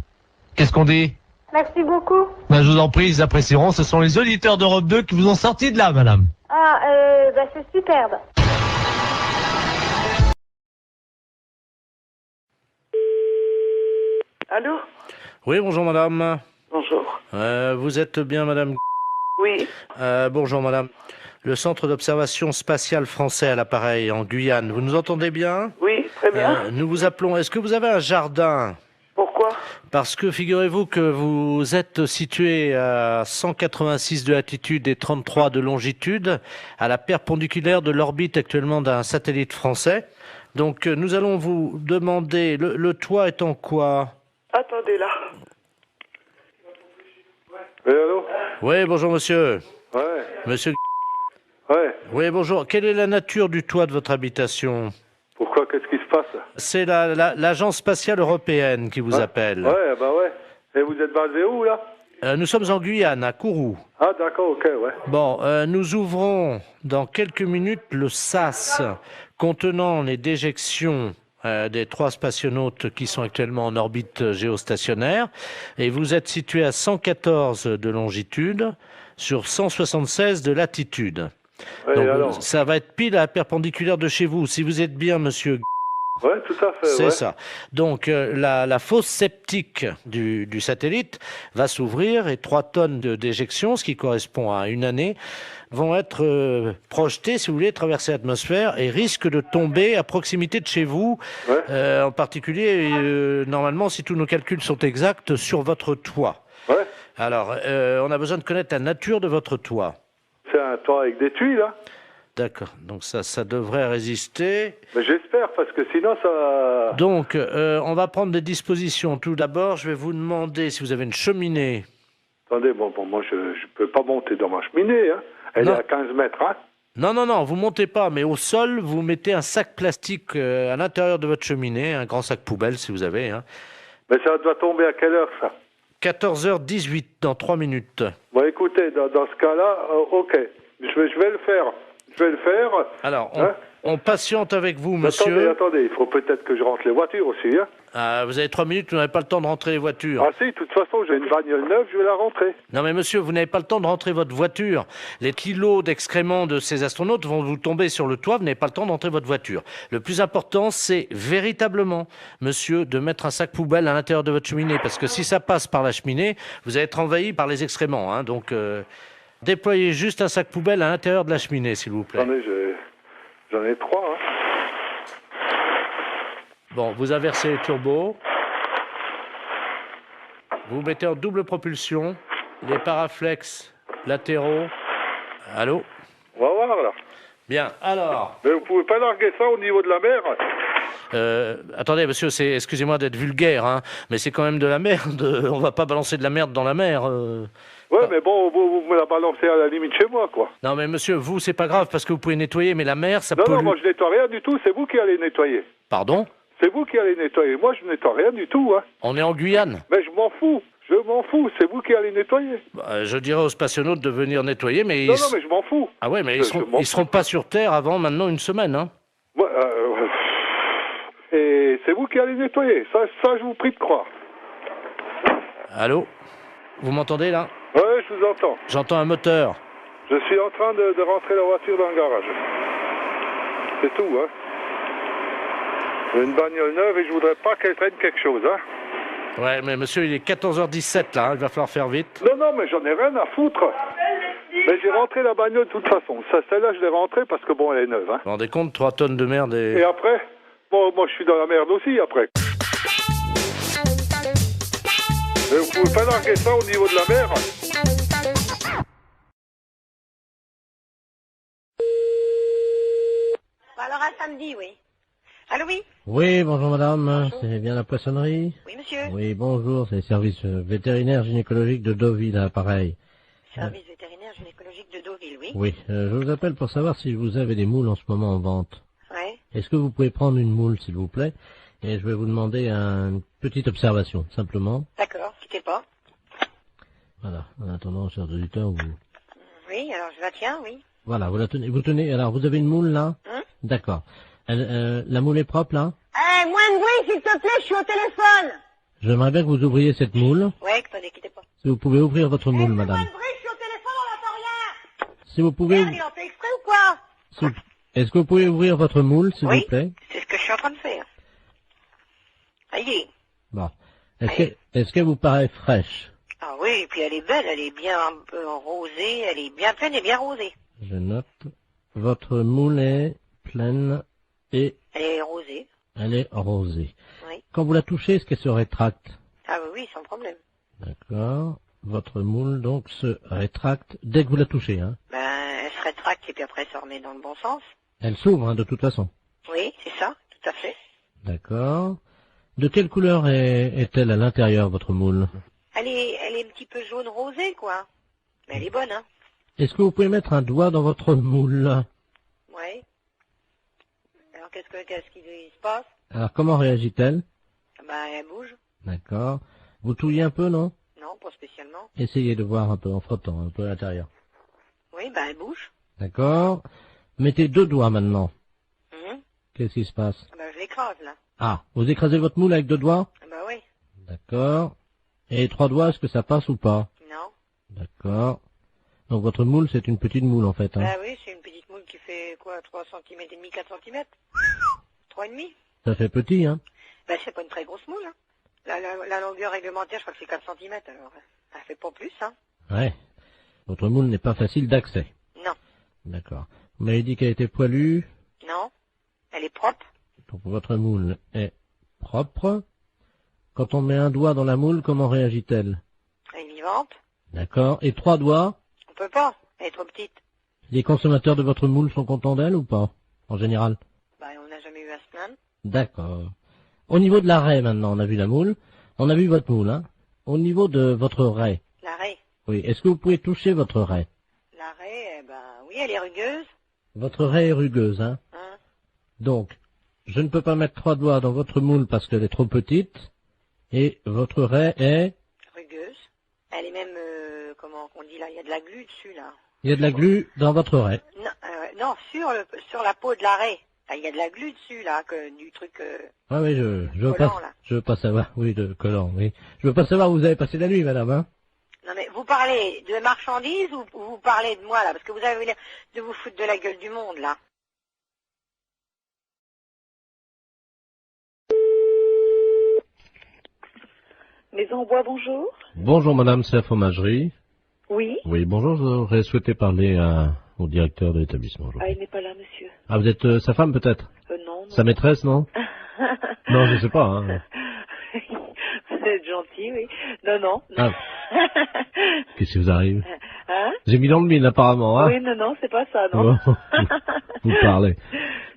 Qu'est-ce qu'on dit? Merci beaucoup. Ben, je vous en prie, ils apprécieront. Ce sont les auditeurs d'Europe 2 qui vous ont sorti de là, madame. Ah, ben c'est superbe. Allô? Oui, bonjour madame. Bonjour. Vous êtes bien madame? Oui. Bonjour madame. Le centre d'observation spatiale français à l'appareil en Guyane. Vous nous entendez bien? Oui, très bien. Nous vous appelons. Est-ce que vous avez un jardin? Pourquoi? Parce que figurez-vous que vous êtes situé à 186 de latitude et 33 de longitude, à la perpendiculaire de l'orbite actuellement d'un satellite français. Donc nous allons vous demander, le toit est en quoi? Attendez là. Oui, allô? Oui, bonjour monsieur. Ouais. Monsieur. Ouais. Oui, bonjour. Quelle est la nature du toit de votre habitation? Pourquoi? Qu'est-ce qui se passe? C'est l'agence spatiale européenne qui vous appelle. Ouais, bah ouais. Et vous êtes basé où, là? Nous sommes en Guyane, à Kourou. Ah, d'accord, ok, ouais. Bon, nous ouvrons dans quelques minutes le SAS contenant les déjections des 3 spationautes qui sont actuellement en orbite géostationnaire. Et vous êtes situé à 114 de longitude sur 176 de latitude. Ouais, donc, alors ça va être pile à la perpendiculaire de chez vous. Si vous êtes bien, monsieur... Ouais, tout à fait, c'est ouais. ça. Donc, la fosse septique du satellite va s'ouvrir et 3 tonnes de déjection, ce qui correspond à une année, vont être projetées, si vous voulez, traverser l'atmosphère et risquent de tomber à proximité de chez vous, en particulier, normalement, si tous nos calculs sont exacts, sur votre toit. Ouais. Alors, on a besoin de connaître la nature de votre toit. C'est un toit avec des tuiles, là? D'accord, donc ça devrait résister. Mais j'espère, parce que sinon ça... Donc, on va prendre des dispositions. Tout d'abord, je vais vous demander si vous avez une cheminée. Attendez, bon, moi je peux pas monter dans ma cheminée, hein. Elle est à 15 mètres, hein. Non, vous montez pas, mais au sol, vous mettez un sac plastique à l'intérieur de votre cheminée, un grand sac poubelle si vous avez. Hein. Mais ça doit tomber à quelle heure, ça? 14h18, dans 3 minutes. Bon, écoutez, dans ce cas-là, ok, je vais le faire. Je vais le faire. Alors, on patiente avec vous, monsieur. Attendez, il faut peut-être que je rentre les voitures aussi, hein. Vous avez 3 minutes, vous n'avez pas le temps de rentrer les voitures. Ah si, de toute façon, j'ai une bagnole neuve, je vais la rentrer. Non mais monsieur, vous n'avez pas le temps de rentrer votre voiture. Les kilos d'excréments de ces astronautes vont vous tomber sur le toit, vous n'avez pas le temps de rentrer votre voiture. Le plus important, c'est véritablement, monsieur, de mettre un sac poubelle à l'intérieur de votre cheminée, parce que si ça passe par la cheminée, vous allez être envahi par les excréments, hein, donc... Déployez juste un sac poubelle à l'intérieur de la cheminée, s'il vous plaît. J'en ai 3, hein. Bon, vous inversez les turbos. Vous mettez en double propulsion les paraflex latéraux. Allô? On va voir, là. Bien, alors... Mais vous pouvez pas larguer ça au niveau de la mer? Attendez, monsieur, excusez-moi d'être vulgaire, hein, mais c'est quand même de la merde. On va pas balancer de la merde dans la mer. Ouais, mais bon, vous me la balancez à la limite chez moi, quoi. Non, mais monsieur, vous, c'est pas grave parce que vous pouvez nettoyer, mais la mer, ça Non, pollue. non, moi je nettoie rien du tout, c'est vous qui allez nettoyer. Pardon? C'est vous qui allez nettoyer. Moi, je nettoie rien du tout, hein. On est en Guyane. Mais je m'en fous. Je m'en fous. C'est vous qui allez nettoyer. Bah, je dirais aux spationautes de venir nettoyer, mais... Non, non, mais je m'en fous. Ah ouais, mais ils seront pas sur Terre avant maintenant une semaine, hein. Ouais, et c'est vous qui allez nettoyer. Ça, je vous prie de croire. Allô? Vous m'entendez, là? Ouais, je vous entends. J'entends un moteur. Je suis en train de rentrer la voiture dans le garage. C'est tout, hein. J'ai une bagnole neuve et je voudrais pas qu'elle traîne quelque chose, hein. Ouais, mais monsieur, il est 14h17, là, hein, il va falloir faire vite. Non, non, mais j'en ai rien à foutre. Mais j'ai rentré la bagnole de toute façon. Celle-là, je l'ai rentrée parce que, bon, elle est neuve, hein. Vous vous rendez compte, 3 tonnes de merde et... Et après? Bon, moi, je suis dans la merde aussi, après. Mais vous pouvez pas larguer ça au niveau de la mer? Alors, à samedi, oui. Allô, oui? Oui, bonjour madame, c'est bien la poissonnerie? Oui, monsieur. Oui, bonjour, c'est le service vétérinaire gynécologique de Deauville, à pareil. Service vétérinaire gynécologique de Deauville, oui. Oui, je vous appelle pour savoir si vous avez des moules en ce moment en vente. Ouais. Est-ce que vous pouvez prendre une moule, s'il vous plaît? Et je vais vous demander une petite observation, simplement. D'accord, quittez pas. Voilà, en attendant, chers auditeurs, vous... Oui, alors je la tiens, oui. Voilà, vous la tenez, alors vous avez une moule là? D'accord. La moule est propre là? Eh, moins de bruit, s'il te plaît, je suis au téléphone. J'aimerais bien que vous ouvriez cette moule. Ouais, attendez, quittez pas. Si vous pouvez ouvrir votre moule, madame. Moins de bruit, je suis au téléphone, on n'entend rien. Si vous pouvez... Merde, il en fait exprès ou quoi? Est-ce que vous pouvez ouvrir votre moule, s'il Oui. vous plaît? C'est ce que je suis en train de faire. Allez. Bon. Est-ce qu'elle vous paraît fraîche? Ah oui, et puis elle est belle, elle est bien un peu rosée, elle est bien pleine et bien rosée. Je note. Votre moule est pleine et... Elle est rosée. Elle est rosée. Oui. Quand vous la touchez, est-ce qu'elle se rétracte? Ah oui, oui, sans problème. D'accord. Votre moule, donc, se rétracte dès que vous la touchez, hein? Ben, elle se rétracte et puis après elle se remet dans le bon sens. Elle s'ouvre, hein, de toute façon. Oui, c'est ça, tout à fait. D'accord. De quelle couleur est-elle à l'intérieur, votre moule? Elle est un petit peu jaune rosée, quoi. Mais elle est bonne, hein. Est-ce que vous pouvez mettre un doigt dans votre moule? Oui. Alors qu'est-ce qui se passe? Alors, comment réagit-elle? Ben, elle bouge. D'accord. Vous touillez un peu, non? Non, pas spécialement. Essayez de voir un peu en frottant, un peu à l'intérieur. Oui, ben, elle bouge. D'accord. Mettez 2 doigts maintenant. Mhm. Qu'est-ce qui se passe? Ben, je l'écrase, là. Ah, vous écrasez votre moule avec 2 doigts? Ben oui. D'accord. Et 3 doigts, est-ce que ça passe ou pas? Non. D'accord. Donc votre moule, c'est une petite moule en fait. Hein. Ben oui, c'est une petite moule qui fait quoi, 3 cm et demi, 4 cm 3,5. Ça fait petit, hein? Ben c'est pas une très grosse moule, hein. La longueur réglementaire, je crois que c'est 4 cm, alors elle fait pas plus, hein. Ouais. Votre moule n'est pas facile d'accès. Non. D'accord. Vous m'avez dit qu'elle était poilue. Non. Elle est propre. Donc votre moule est propre. Quand on met un doigt dans la moule, comment réagit-elle? Elle est vivante. D'accord. Et 3 doigts? On peut pas, elle est trop petite. Les consommateurs de votre moule sont contents d'elle ou pas? En général? Ben on n'a jamais eu à se plaindre. D'accord. Au niveau de la raie maintenant, on a vu la moule. On a vu votre moule, hein. Au niveau de votre raie. La raie. Oui. Est-ce que vous pouvez toucher votre raie? La raie, ben oui, elle est rugueuse. Votre raie est rugueuse, hein? Donc, je ne peux pas mettre 3 doigts dans votre moule parce qu'elle est trop petite. Et votre raie est... Rugueuse. Elle est même, comment on dit là, il y a de la glu dessus, là. Il y a de la glu dans votre raie. Non, non, sur la peau de la raie. Là, il y a de la glu dessus, là, du truc... Ah oui, je veux collant, pas, là. je veux pas savoir, oui, de collant, oui. Je veux pas savoir où vous avez passé la nuit, madame, hein. Non mais vous parlez de marchandises ou vous parlez de moi, là? Parce que vous avez l'air de vous foutre de la gueule du monde, là. Maison Bois, bonjour. Bonjour madame, c'est la fromagerie. Oui. Oui, bonjour, j'aurais souhaité parler au directeur de l'établissement. Ah, il n'est pas là, monsieur. Ah, vous êtes sa femme peut-être? Non, non. Sa maîtresse, non? Non, je sais pas, hein. Vous êtes gentil, oui. Non, non. Ah. Qu'est-ce qui vous arrive? Hein? J'ai mis dans le mille apparemment, hein? Oui, non, non, c'est pas ça, non. Vous parlez.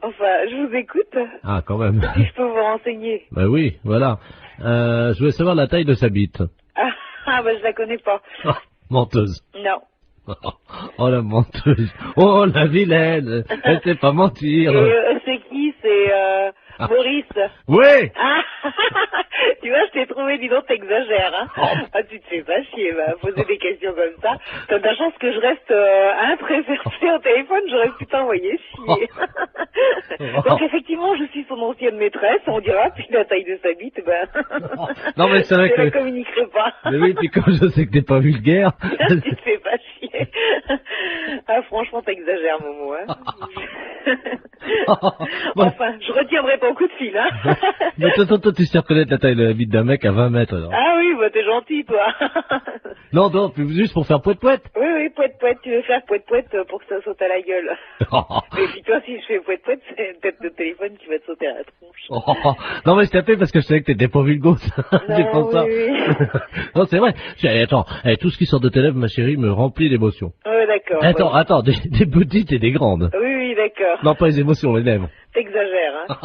Enfin, je vous écoute. Ah, quand même. Si je peux vous renseigner. Ben oui, voilà. Je voulais savoir la taille de sa bite. Ah, je la connais pas. Menteuse. Non. Oh, la menteuse. Oh, la vilaine. Elle sait pas mentir. C'est qui? C'est Maurice. Oui. Ah, tu vois, je t'ai trouvé, dis donc, t'exagères, hein. Ah, tu te fais pas chier, poser des questions comme ça. T'as de la chance que je reste très versée au téléphone, j'aurais pu t'envoyer chier. Donc, effectivement, je suis son ancienne maîtresse, on dira, puis la taille de sa bite, Non, mais c'est vrai je que... la communiquerai pas. Mais oui, puis comme je sais que t'es pas vulgaire... Tu te fais pas chier. Ah, franchement, t'exagères, Momo, hein. Enfin, je retiendrai ton coup de fil, hein. Mais toi, tu sais reconnaître la taille de la bite d'un mec à 20 mètres, alors. Ah oui, t'es gentil, toi. Non, juste pour faire poète-poète. Oui, poète-poète, tu veux faire poète-poète pour que ça saute à la gueule. Mais puis toi, si je fais poète-poète, c'est peut-être le téléphone qui va te sauter à la tronche. Non, mais je t'appelais parce que je savais que t'étais pas vulgose. C'est pour ça. Oui. Non, c'est vrai. Attends, tout ce qui sort de tes lèvres, ma chérie, me remplit d'émotions. Oui, d'accord. Attends, des petites et des grandes. Oui, d'accord. Non, pas les émotions, les lèvres. T'exagères, hein.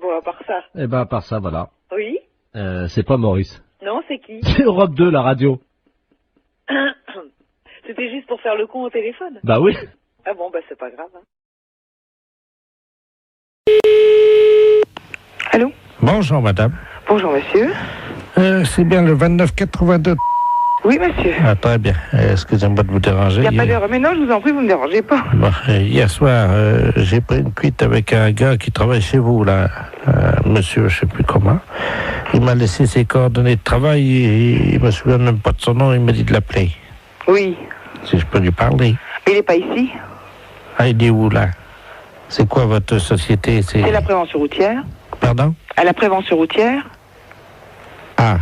Bon, à part ça. Eh ben, à part ça, voilà. Oui. C'est pas Maurice. Non, c'est qui? C'est Europe 2, la radio. C'était juste pour faire le con au téléphone? Bah oui. Ah bon, c'est pas grave, hein. Allô? Bonjour, madame. Bonjour, monsieur. C'est bien le 2982. Oui, monsieur. Ah, très bien. Excusez-moi de vous déranger. Il n'y a pas d'heure. Mais non, je vous en prie, vous ne me dérangez pas. Bon, hier soir, j'ai pris une cuite avec un gars qui travaille chez vous, là. Monsieur, je sais plus comment. Il m'a laissé ses coordonnées de travail et il me souvient même pas de son nom. Il m'a dit de l'appeler. Oui. Si je peux lui parler. Il n'est pas ici. Ah, il est où, là? C'est quoi votre société? C'est la prévention routière. Pardon? À la prévention routière. Ah.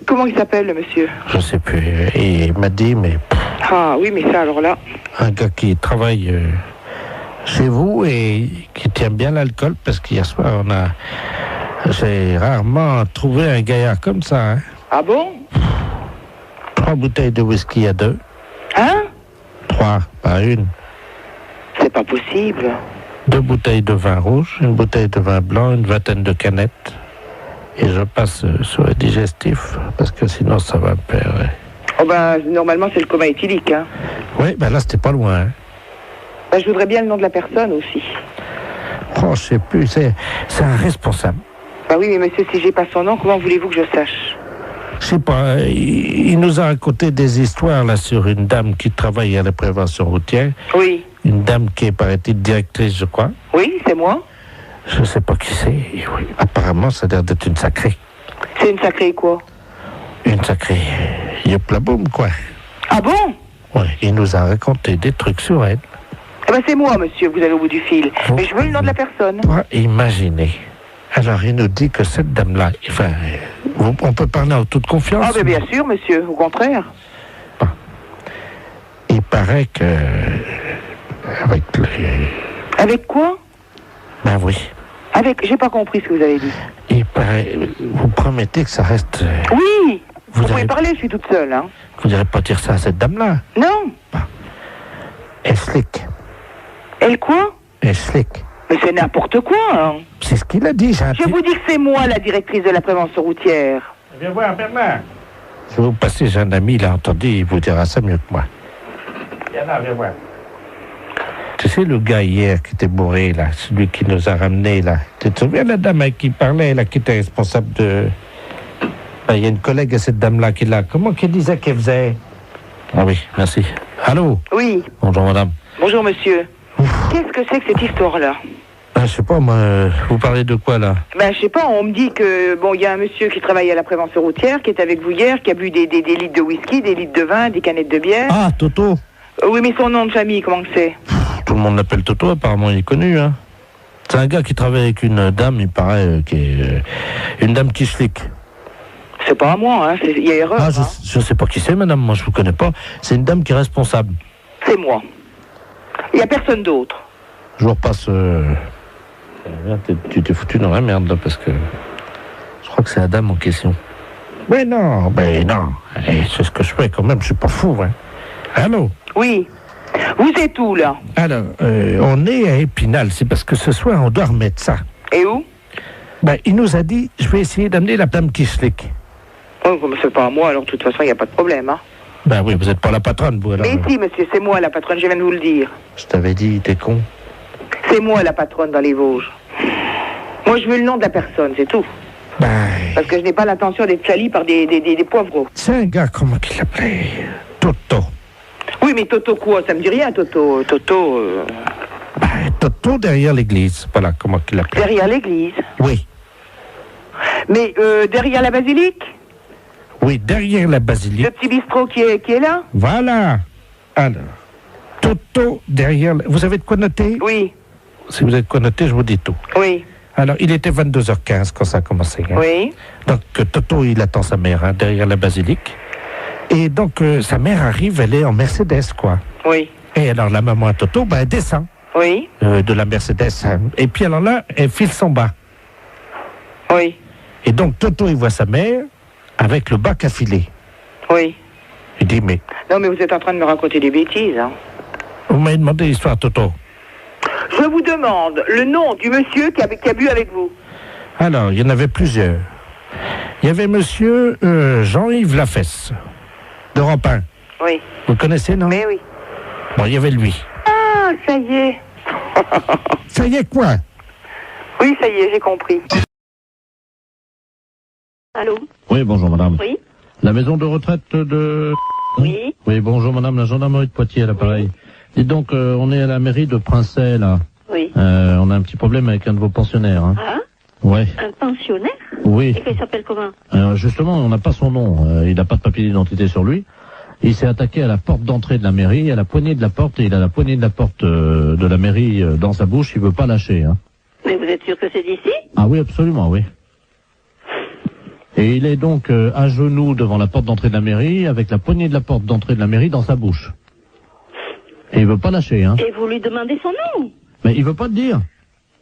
Comment il s'appelle, le monsieur? Je sais plus. Et il m'a dit, mais... Ah oui, mais ça, alors là... Un gars qui travaille chez vous et qui tient bien l'alcool, parce qu'hier soir, j'ai rarement trouvé un gaillard comme ça. Hein. Ah bon? 3 bouteilles de whisky à 2. Hein? 3, pas une. C'est pas possible. 2 bouteilles de vin rouge, une bouteille de vin blanc, une vingtaine de canettes. Et je passe sur le digestif, parce que sinon ça va me perdre. Oh normalement c'est le coma éthylique, hein. Oui, là c'était pas loin. Hein. Je voudrais bien le nom de la personne aussi. Oh, je sais plus, c'est un responsable. Oui, mais monsieur, si j'ai pas son nom, comment voulez-vous que je sache? Je sais pas, il nous a raconté des histoires là sur une dame qui travaille à la prévention routière. Oui. Une dame qui est, paraît-il, directrice, je crois. Oui, c'est moi. Je sais pas qui c'est. Oui. Apparemment, ça a l'air d'être une sacrée. C'est une sacrée quoi? Une sacrée yop-la-boum, quoi. Ah bon? Oui, il nous a raconté des trucs sur elle. C'est moi, monsieur, vous allez au bout du fil. Mais je veux le nom de la personne. Imaginez. Alors, il nous dit que cette dame-là... Enfin, on peut parler en toute confiance. Ah, bien sûr, monsieur, au contraire. Bon. Il paraît que... Avec quoi? Oui. J'ai pas compris ce que vous avez dit. Il paraît... Vous promettez que ça reste... Oui. Vous pouvez parler, je suis toute seule, hein. Vous n'irez pas dire ça à cette dame-là? Non. Elle slick. Elle quoi? Elle slick. Mais c'est n'importe quoi, hein. C'est ce qu'il a dit, Je vous dis que c'est moi, la directrice de la prévention routière. Viens voir, Bernard. Je vais vous passer, j'ai un ami, il a entendu, il vous dira ça mieux que moi. Viens là, viens voir. Tu sais, le gars hier qui était bourré, là, celui qui nous a ramenés, là. Tu te souviens, la dame avec qui parlait, là, qui était responsable de... Il y a une collègue à cette dame-là qui l'a... Comment qu'elle disait qu'elle faisait? Ah oui, merci. Allô? Oui. Bonjour, madame. Bonjour, monsieur. Qu'est-ce que c'est que cette histoire-là? Je sais pas, moi, vous parlez de quoi, là? Je sais pas, on me dit que, il y a un monsieur qui travaille à la prévention routière, qui est avec vous hier, qui a bu des litres de whisky, des litres de vin, des canettes de bière. Ah, Toto? Oui, mais son nom de famille, comment que c'est? Tout le monde l'appelle Toto, apparemment, il est connu, hein. C'est un gars qui travaille avec une dame, il paraît, qui est une dame qui flic. C'est pas à moi, hein, il y a erreur. Ah, je sais pas qui c'est, madame, moi, je vous connais pas. C'est une dame qui est responsable. C'est moi. Il y a personne d'autre. Je vous repasse... Tu t'es foutu dans la merde, là, parce que... Je crois que c'est la dame en question. Mais non. C'est ce que je fais, quand même, je suis pas fou, hein. Allô? Oui. Vous êtes où, là? Alors, on est à Épinal. C'est parce que ce soir, on doit remettre ça. Et où? Ben, il nous a dit, je vais essayer d'amener la dame Kislik. Oh, comme c'est pas à moi, alors de toute façon, il n'y a pas de problème, hein. Ben oui, vous n'êtes pas la patronne, vous, alors. Mais si, monsieur, c'est moi la patronne, je viens de vous le dire. Je t'avais dit, t'es con. C'est moi la patronne dans les Vosges. Moi, je veux le nom de la personne, c'est tout. Ben... Parce que je n'ai pas l'intention d'être salie par des poivreaux. C'est un gars, comment qu'il l'appelait? Toto. Oui, mais Toto quoi? Ça me dit rien, Toto. Toto derrière l'église. Voilà, comment qu'il l'appelait. Derrière l'église? Oui. Mais derrière la basilique? Oui, derrière la basilique. Le petit bistrot qui est là? Voilà. Alors, Toto derrière... Vous avez de quoi noter? Oui. Si vous avez de quoi noter, je vous dis tout. Oui. Alors, il était 22h15 quand ça a commencé. Hein. Oui. Donc, Toto, il attend sa mère hein, derrière la basilique. Et donc, sa mère arrive, elle est en Mercedes, quoi. Oui. Et alors, la maman à Toto, ben, elle descend. Oui. De la Mercedes. Hein. Et puis, alors là, elle file son bas. Oui. Et donc, Toto, il voit sa mère avec le bac à filer. Oui. Il dit, mais... Non, mais vous êtes en train de me raconter des bêtises, hein. Vous m'avez demandé l'histoire, Toto. Je vous demande le nom du monsieur qui a bu avec vous. Alors, il y en avait plusieurs. Il y avait monsieur Jean-Yves Lafesse, de Rampin. Oui. Vous le connaissez, non? Mais oui. Bon, il y avait lui. Ah, ça y est. Ça y est quoi? Oui, ça y est, j'ai compris. Allô? Oui, bonjour madame. Oui. La maison de retraite de... Oui. Oui, bonjour madame, la gendarmerie de Poitiers à l'appareil. Dites donc, on est à la mairie de Princey, là. Oui. On a un petit problème avec un de vos pensionnaires. Hein. Ah? Ouais. Un pensionnaire? Oui. Et il s'appelle comment? Justement, on n'a pas son nom. Il n'a pas de papier d'identité sur lui. Il s'est attaqué à la porte d'entrée de la mairie, à la poignée de la porte, et il a la poignée de la porte de la mairie dans sa bouche. Il veut pas lâcher. Hein. Mais vous êtes sûr que c'est d'ici? Ah oui, absolument, oui. Et il est donc à genoux devant la porte d'entrée de la mairie, avec la poignée de la porte d'entrée de la mairie dans sa bouche. Et il veut pas lâcher, hein. Et vous lui demandez son nom? Mais il veut pas te dire.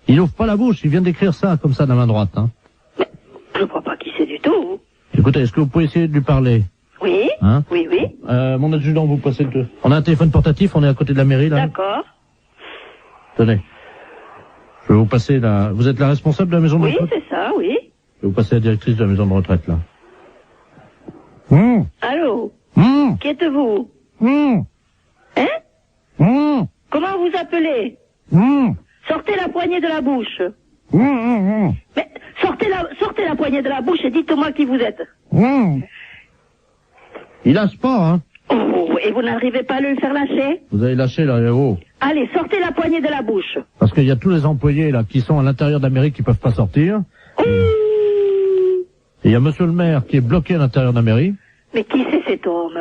Il ouvre pas la bouche, il vient d'écrire ça, comme ça, de la main droite, hein. Mais je crois pas qui c'est du tout. Écoutez, est-ce que vous pouvez essayer de lui parler? Oui. Hein? Oui, oui. Mon adjudant, vous passez le... On a un téléphone portatif, on est à côté de la mairie, là. D'accord. Tenez. Je vais vous passer la... Vous êtes la responsable de la maison de retraite? Oui, c'est ça, oui. Je vais vous passer la directrice de la maison de retraite, là. Allô? Qui êtes-vous? Hein? Comment vous appelez? Sortez la poignée de la bouche. Mais sortez la poignée de la bouche et dites-moi qui vous êtes. Il lâche pas, hein. Oh, et vous n'arrivez pas à le faire lâcher? Vous avez lâché, là, haut. Allez, sortez la poignée de la bouche. Parce qu'il y a tous les employés, là, qui sont à l'intérieur de la mairie qui peuvent pas sortir. Et il y a monsieur le maire qui est bloqué à l'intérieur de la mairie. Mais qui c'est cet homme?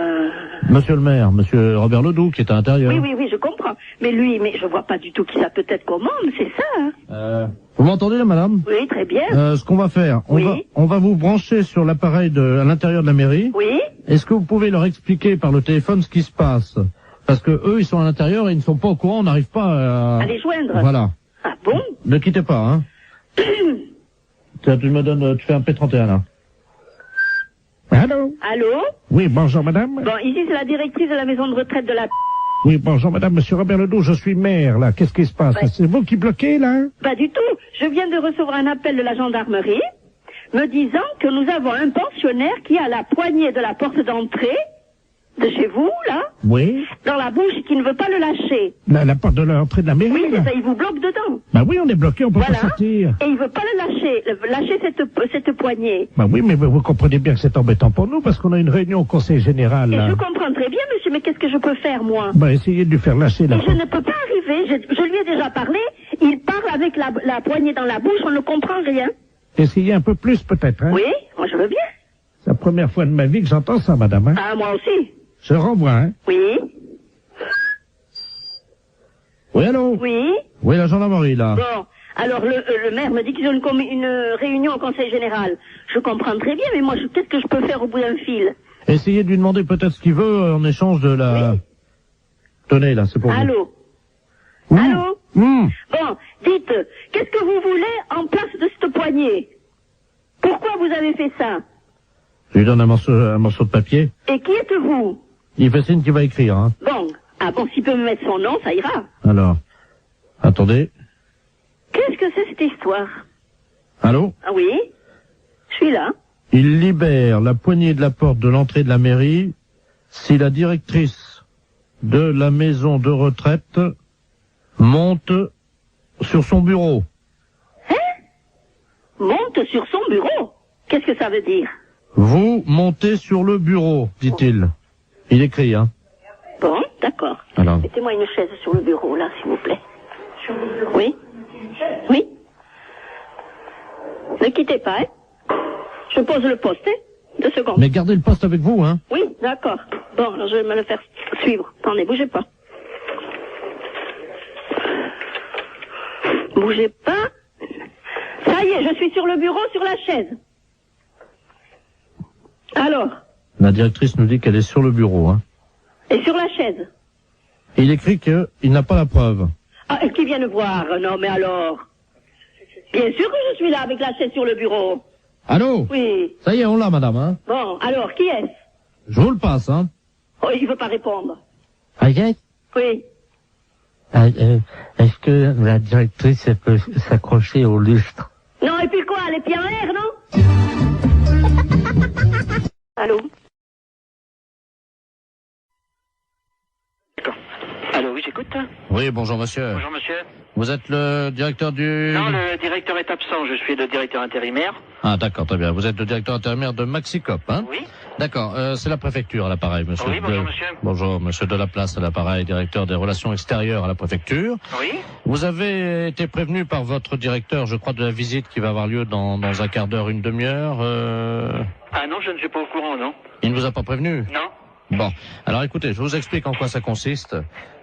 Monsieur le maire, monsieur Robert Ledoux, qui est à l'intérieur. Oui, je comprends. Mais lui, je vois pas du tout qui ça peut être comme homme, c'est ça, hein? Vous m'entendez, là, madame? Oui, très bien. Ce qu'on va faire, on va vous brancher sur l'appareil à l'intérieur de la mairie. Oui. Est-ce que vous pouvez leur expliquer par le téléphone ce qui se passe? Parce que eux, ils sont à l'intérieur et ils ne sont pas au courant, on n'arrive pas à les joindre. Voilà. Ah bon? Ne quittez pas, hein. Tu me donnes, tu fais un P31, là. Allô? Allô? Oui, bonjour madame. Bon, ici c'est la directrice de la maison de retraite de la... Oui, bonjour madame, monsieur Robert Ledoux, je suis maire, là. Qu'est-ce qui se passe? Ouais. C'est vous qui bloquez, là? Pas du tout. Je viens de recevoir un appel de la gendarmerie me disant que nous avons un pensionnaire qui a la poignée de la porte d'entrée de chez vous, là, Oui. dans la bouche, qui ne veut pas le lâcher. La porte de l'entrée de la mairie, Oui, là. c'est ça, il vous bloque dedans. Bah oui, on est bloqué, on peut Voilà. pas sortir. Et il veut pas le lâcher cette poignée. Bah oui, mais vous comprenez bien que c'est embêtant pour nous, parce qu'on a une réunion au conseil général, Et là. je comprends très bien, monsieur, mais qu'est-ce que je peux faire, moi? Bah essayez de lui faire lâcher la Et je ne peux pas arriver, je lui ai déjà parlé, il parle avec la poignée dans la bouche, on ne comprend rien. Essayez un peu plus, peut-être, hein. Oui, moi je veux bien. C'est la première fois de ma vie que j'entends ça, madame, hein. Ah, moi aussi. Je renvoie, hein. Oui. Oui, allô? Oui. Oui, la gendarmerie, là. Bon, alors le maire me dit qu'ils ont une réunion au conseil général. Je comprends très bien, mais moi, qu'est-ce que je peux faire au bout d'un fil? Essayez de lui demander peut-être ce qu'il veut en échange de la... Oui. Tenez, là, c'est pour vous. Allô? Allô? Bon, dites, qu'est-ce que vous voulez en place de cette poignée? Pourquoi vous avez fait ça? Je lui donne un morceau de papier. Et qui êtes-vous? Il fait signe qu'il va écrire, hein. Bon, Ah bon, s'il peut me mettre son nom, ça ira. Alors, attendez. Qu'est-ce que c'est cette histoire? Allô? Ah oui? Je suis là. Il libère la poignée de la porte de l'entrée de la mairie si la directrice de la maison de retraite monte sur son bureau. Monte sur son bureau? Qu'est-ce que ça veut dire? Vous montez sur le bureau, dit-il. Il écrit, hein. Bon, d'accord. Alors. Mettez-moi une chaise sur le bureau, là, s'il vous plaît. Oui? Oui? Ne quittez pas, hein? Je pose le poste, hein? 2 secondes. Mais gardez le poste avec vous, hein. Oui, d'accord. Bon, alors je vais me le faire suivre. Attendez, bougez pas. Bougez pas. Ça y est, je suis sur le bureau, sur la chaise. Alors? La directrice nous dit qu'elle est sur le bureau, hein. Et sur la chaise? Il écrit qu'il n'a pas la preuve. Ah, qui viennent voir? Non, mais alors? Bien sûr que je suis là avec la chaise sur le bureau. Allô? Oui. Ça y est, on l'a, madame, hein. Bon, alors, qui est-ce? Je vous le passe, hein. Oh, il veut pas répondre. Agathe? Oui. Est-ce que la directrice peut s'accrocher au lustre? Non, et puis quoi? Les pieds en l'air, non? Allô? Allô, oui, j'écoute. Oui, bonjour monsieur. Bonjour, monsieur. Vous êtes le directeur du... Non, le directeur est absent, je suis le directeur intérimaire. Ah, d'accord, très bien. Vous êtes le directeur intérimaire de Maxicop, hein? Oui. D'accord, c'est la préfecture à l'appareil, monsieur. Oui, bonjour, monsieur. Bonjour, monsieur Delaplace à l'appareil, directeur des relations extérieures à la préfecture. Oui. Vous avez été prévenu par votre directeur, je crois, de la visite qui va avoir lieu dans un quart d'heure, une demi-heure. Ah non, je ne suis pas au courant, non. Il ne vous a pas prévenu? Non. Bon, alors écoutez, je vous explique en quoi ça consiste.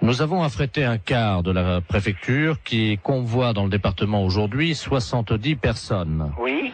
Nous avons affrété un car de la préfecture qui convoie dans le département aujourd'hui 70 personnes. Oui.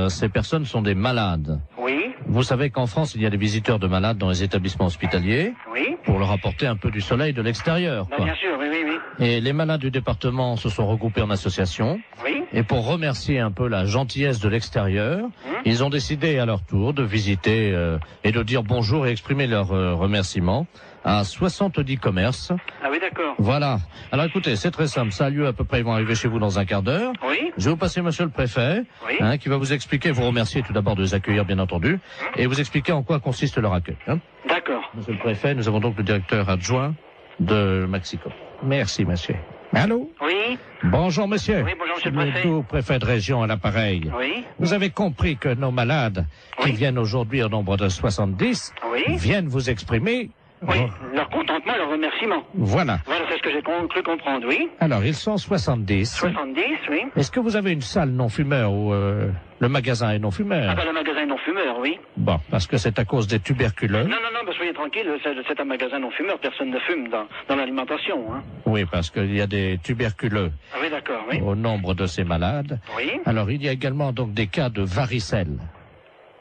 Ces personnes sont des malades. Oui. Vous savez qu'en France, il y a des visiteurs de malades dans les établissements hospitaliers. Oui. Pour leur apporter un peu du soleil de l'extérieur. Bah, bien sûr, oui, oui, oui. Et les malades du département se sont regroupés en association. Oui. Et pour remercier un peu la gentillesse de l'extérieur, ils ont décidé à leur tour de visiter et de dire bonjour et exprimer leur remerciement à 70 commerces. Ah oui, d'accord. Voilà. Alors écoutez, c'est très simple. Ça a lieu à peu près, ils vont arriver chez vous dans un quart d'heure. Oui. Je vais vous passer monsieur le préfet, Oui. qui va vous expliquer, vous remercier tout d'abord de les accueillir, bien entendu, et vous expliquer en quoi consiste leur accueil. Hein. D'accord. Monsieur le préfet, nous avons donc le directeur adjoint de Maxicop. Merci, monsieur. Allô? Oui. Bonjour, monsieur. Oui, bonjour, monsieur le préfet. Tout préfet de région à l'appareil. Oui. Vous avez compris que nos malades, qui viennent aujourd'hui au nombre de 70, viennent vous exprimer... Oui, leur contentement, leur remerciement. Voilà. Voilà, c'est ce que j'ai cru comprendre, oui. Alors, ils sont 70. 70, oui. Est-ce que vous avez une salle non-fumeur ou le magasin est non-fumeur? Ah ben, le magasin non-fumeur, oui. Bon, parce que c'est à cause des tuberculeux. Non, non, non, ben, soyez tranquille, c'est un magasin non-fumeur, personne ne fume dans l'alimentation, hein. Oui, parce qu'il y a des tuberculeux Ah oui, d'accord, oui. au nombre de ces malades. Oui. Alors, il y a également donc des cas de varicelle.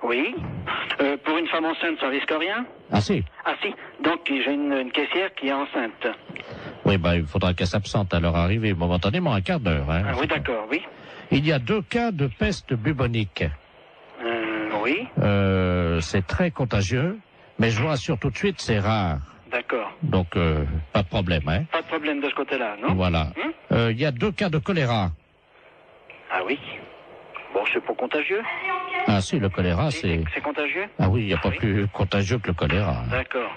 Oui. Pour une femme enceinte, ça risque rien? Ah si. Ah si. Donc, j'ai une caissière qui est enceinte. Oui, ben, il faudra qu'elle s'absente à leur arrivée momentanément, un quart d'heure. Hein. Ah oui, d'accord, oui. Il y a 2 cas de peste bubonique. Oui. C'est très contagieux, mais je vous rassure tout de suite, c'est rare. D'accord. Donc, pas de problème, hein. Pas de problème de ce côté-là, non? Voilà. Il y a 2 cas de choléra. Ah oui. Bon, c'est pas contagieux? Ah si, le choléra, c'est... C'est contagieux? Ah oui, il n'y a pas plus contagieux que le choléra. D'accord.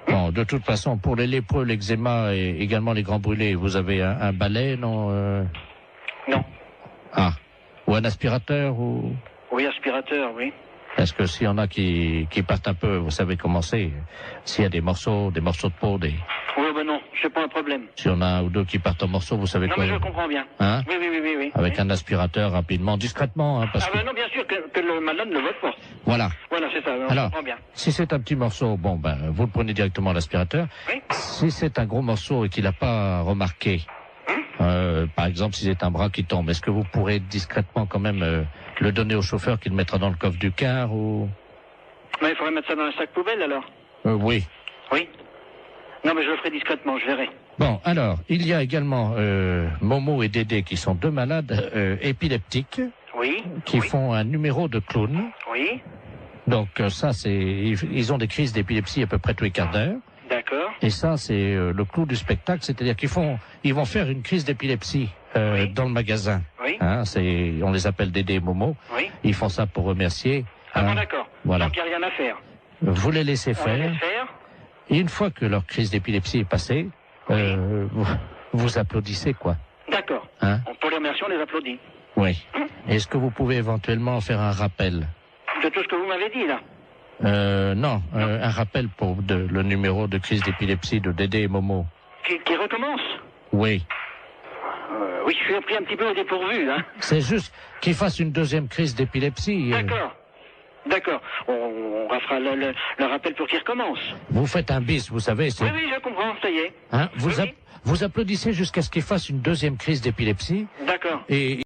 Bon, de toute façon, pour les lépreux, l'eczéma et également les grands brûlés, vous avez un balai, non Non. Ah. Ou un aspirateur, ou... Oui, aspirateur, oui. Est-ce que s'il y en a qui partent un peu, vous savez comment c'est? S'il y a des morceaux de peau, des... Oui, ben non, c'est pas un problème. S'il y en a un ou deux qui partent en morceaux, vous savez non, quoi? Non, mais je comprends bien. Hein? Oui, oui, oui, oui, oui. Avec un aspirateur, rapidement, discrètement, hein, parce ah ben non, bien sûr que le malade ne le vote pas. Voilà. Voilà, c'est ça, Alors, je comprends bien. Si c'est un petit morceau, bon, ben, vous le prenez directement à l'aspirateur. Oui. Si c'est un gros morceau et qu'il n'a pas remarqué, par exemple, si c'est un bras qui tombe, est-ce que vous pourrez discrètement quand même le donner au chauffeur qui le mettra dans le coffre du car ou... Mais il faudrait mettre ça dans un sac poubelle, alors? Oui. Oui. Non, mais je le ferai discrètement, je verrai. Bon, alors, il y a également Momo et Dédé qui sont 2 malades épileptiques. Oui. Qui font un numéro de clown. Oui. Donc ça, c'est... Ils ont des crises d'épilepsie à peu près tous les quarts d'heure. D'accord. Et ça, c'est le clou du spectacle, c'est-à-dire ils vont faire une crise d'épilepsie dans le magasin. Oui. Hein, on les appelle Dédé et Momo. Oui. Ils font ça pour remercier. Ah bon, d'accord. Voilà. Donc il n'y a rien à faire. Vous les laissez On les faire. laisse faire. Et une fois que leur crise d'épilepsie est passée, vous applaudissez, quoi. D'accord. Hein? Pour les remercier, on les applaudit. Oui. Est-ce que vous pouvez éventuellement faire un rappel? De tout ce que vous m'avez dit, là. Non, un rappel pour le numéro de crise d'épilepsie de Dédé et Momo. Qui recommence. Oui. Oui, je suis pris un petit peu au dépourvu, hein. C'est juste qu'ils fassent une deuxième crise d'épilepsie. D'accord. D'accord. On fera le rappel pour qu'ils recommencent. Vous faites un bis, vous savez. Oui, oui, je comprends, ça y est. Hein, vous applaudissez jusqu'à ce qu'ils fassent une deuxième crise d'épilepsie. D'accord. Et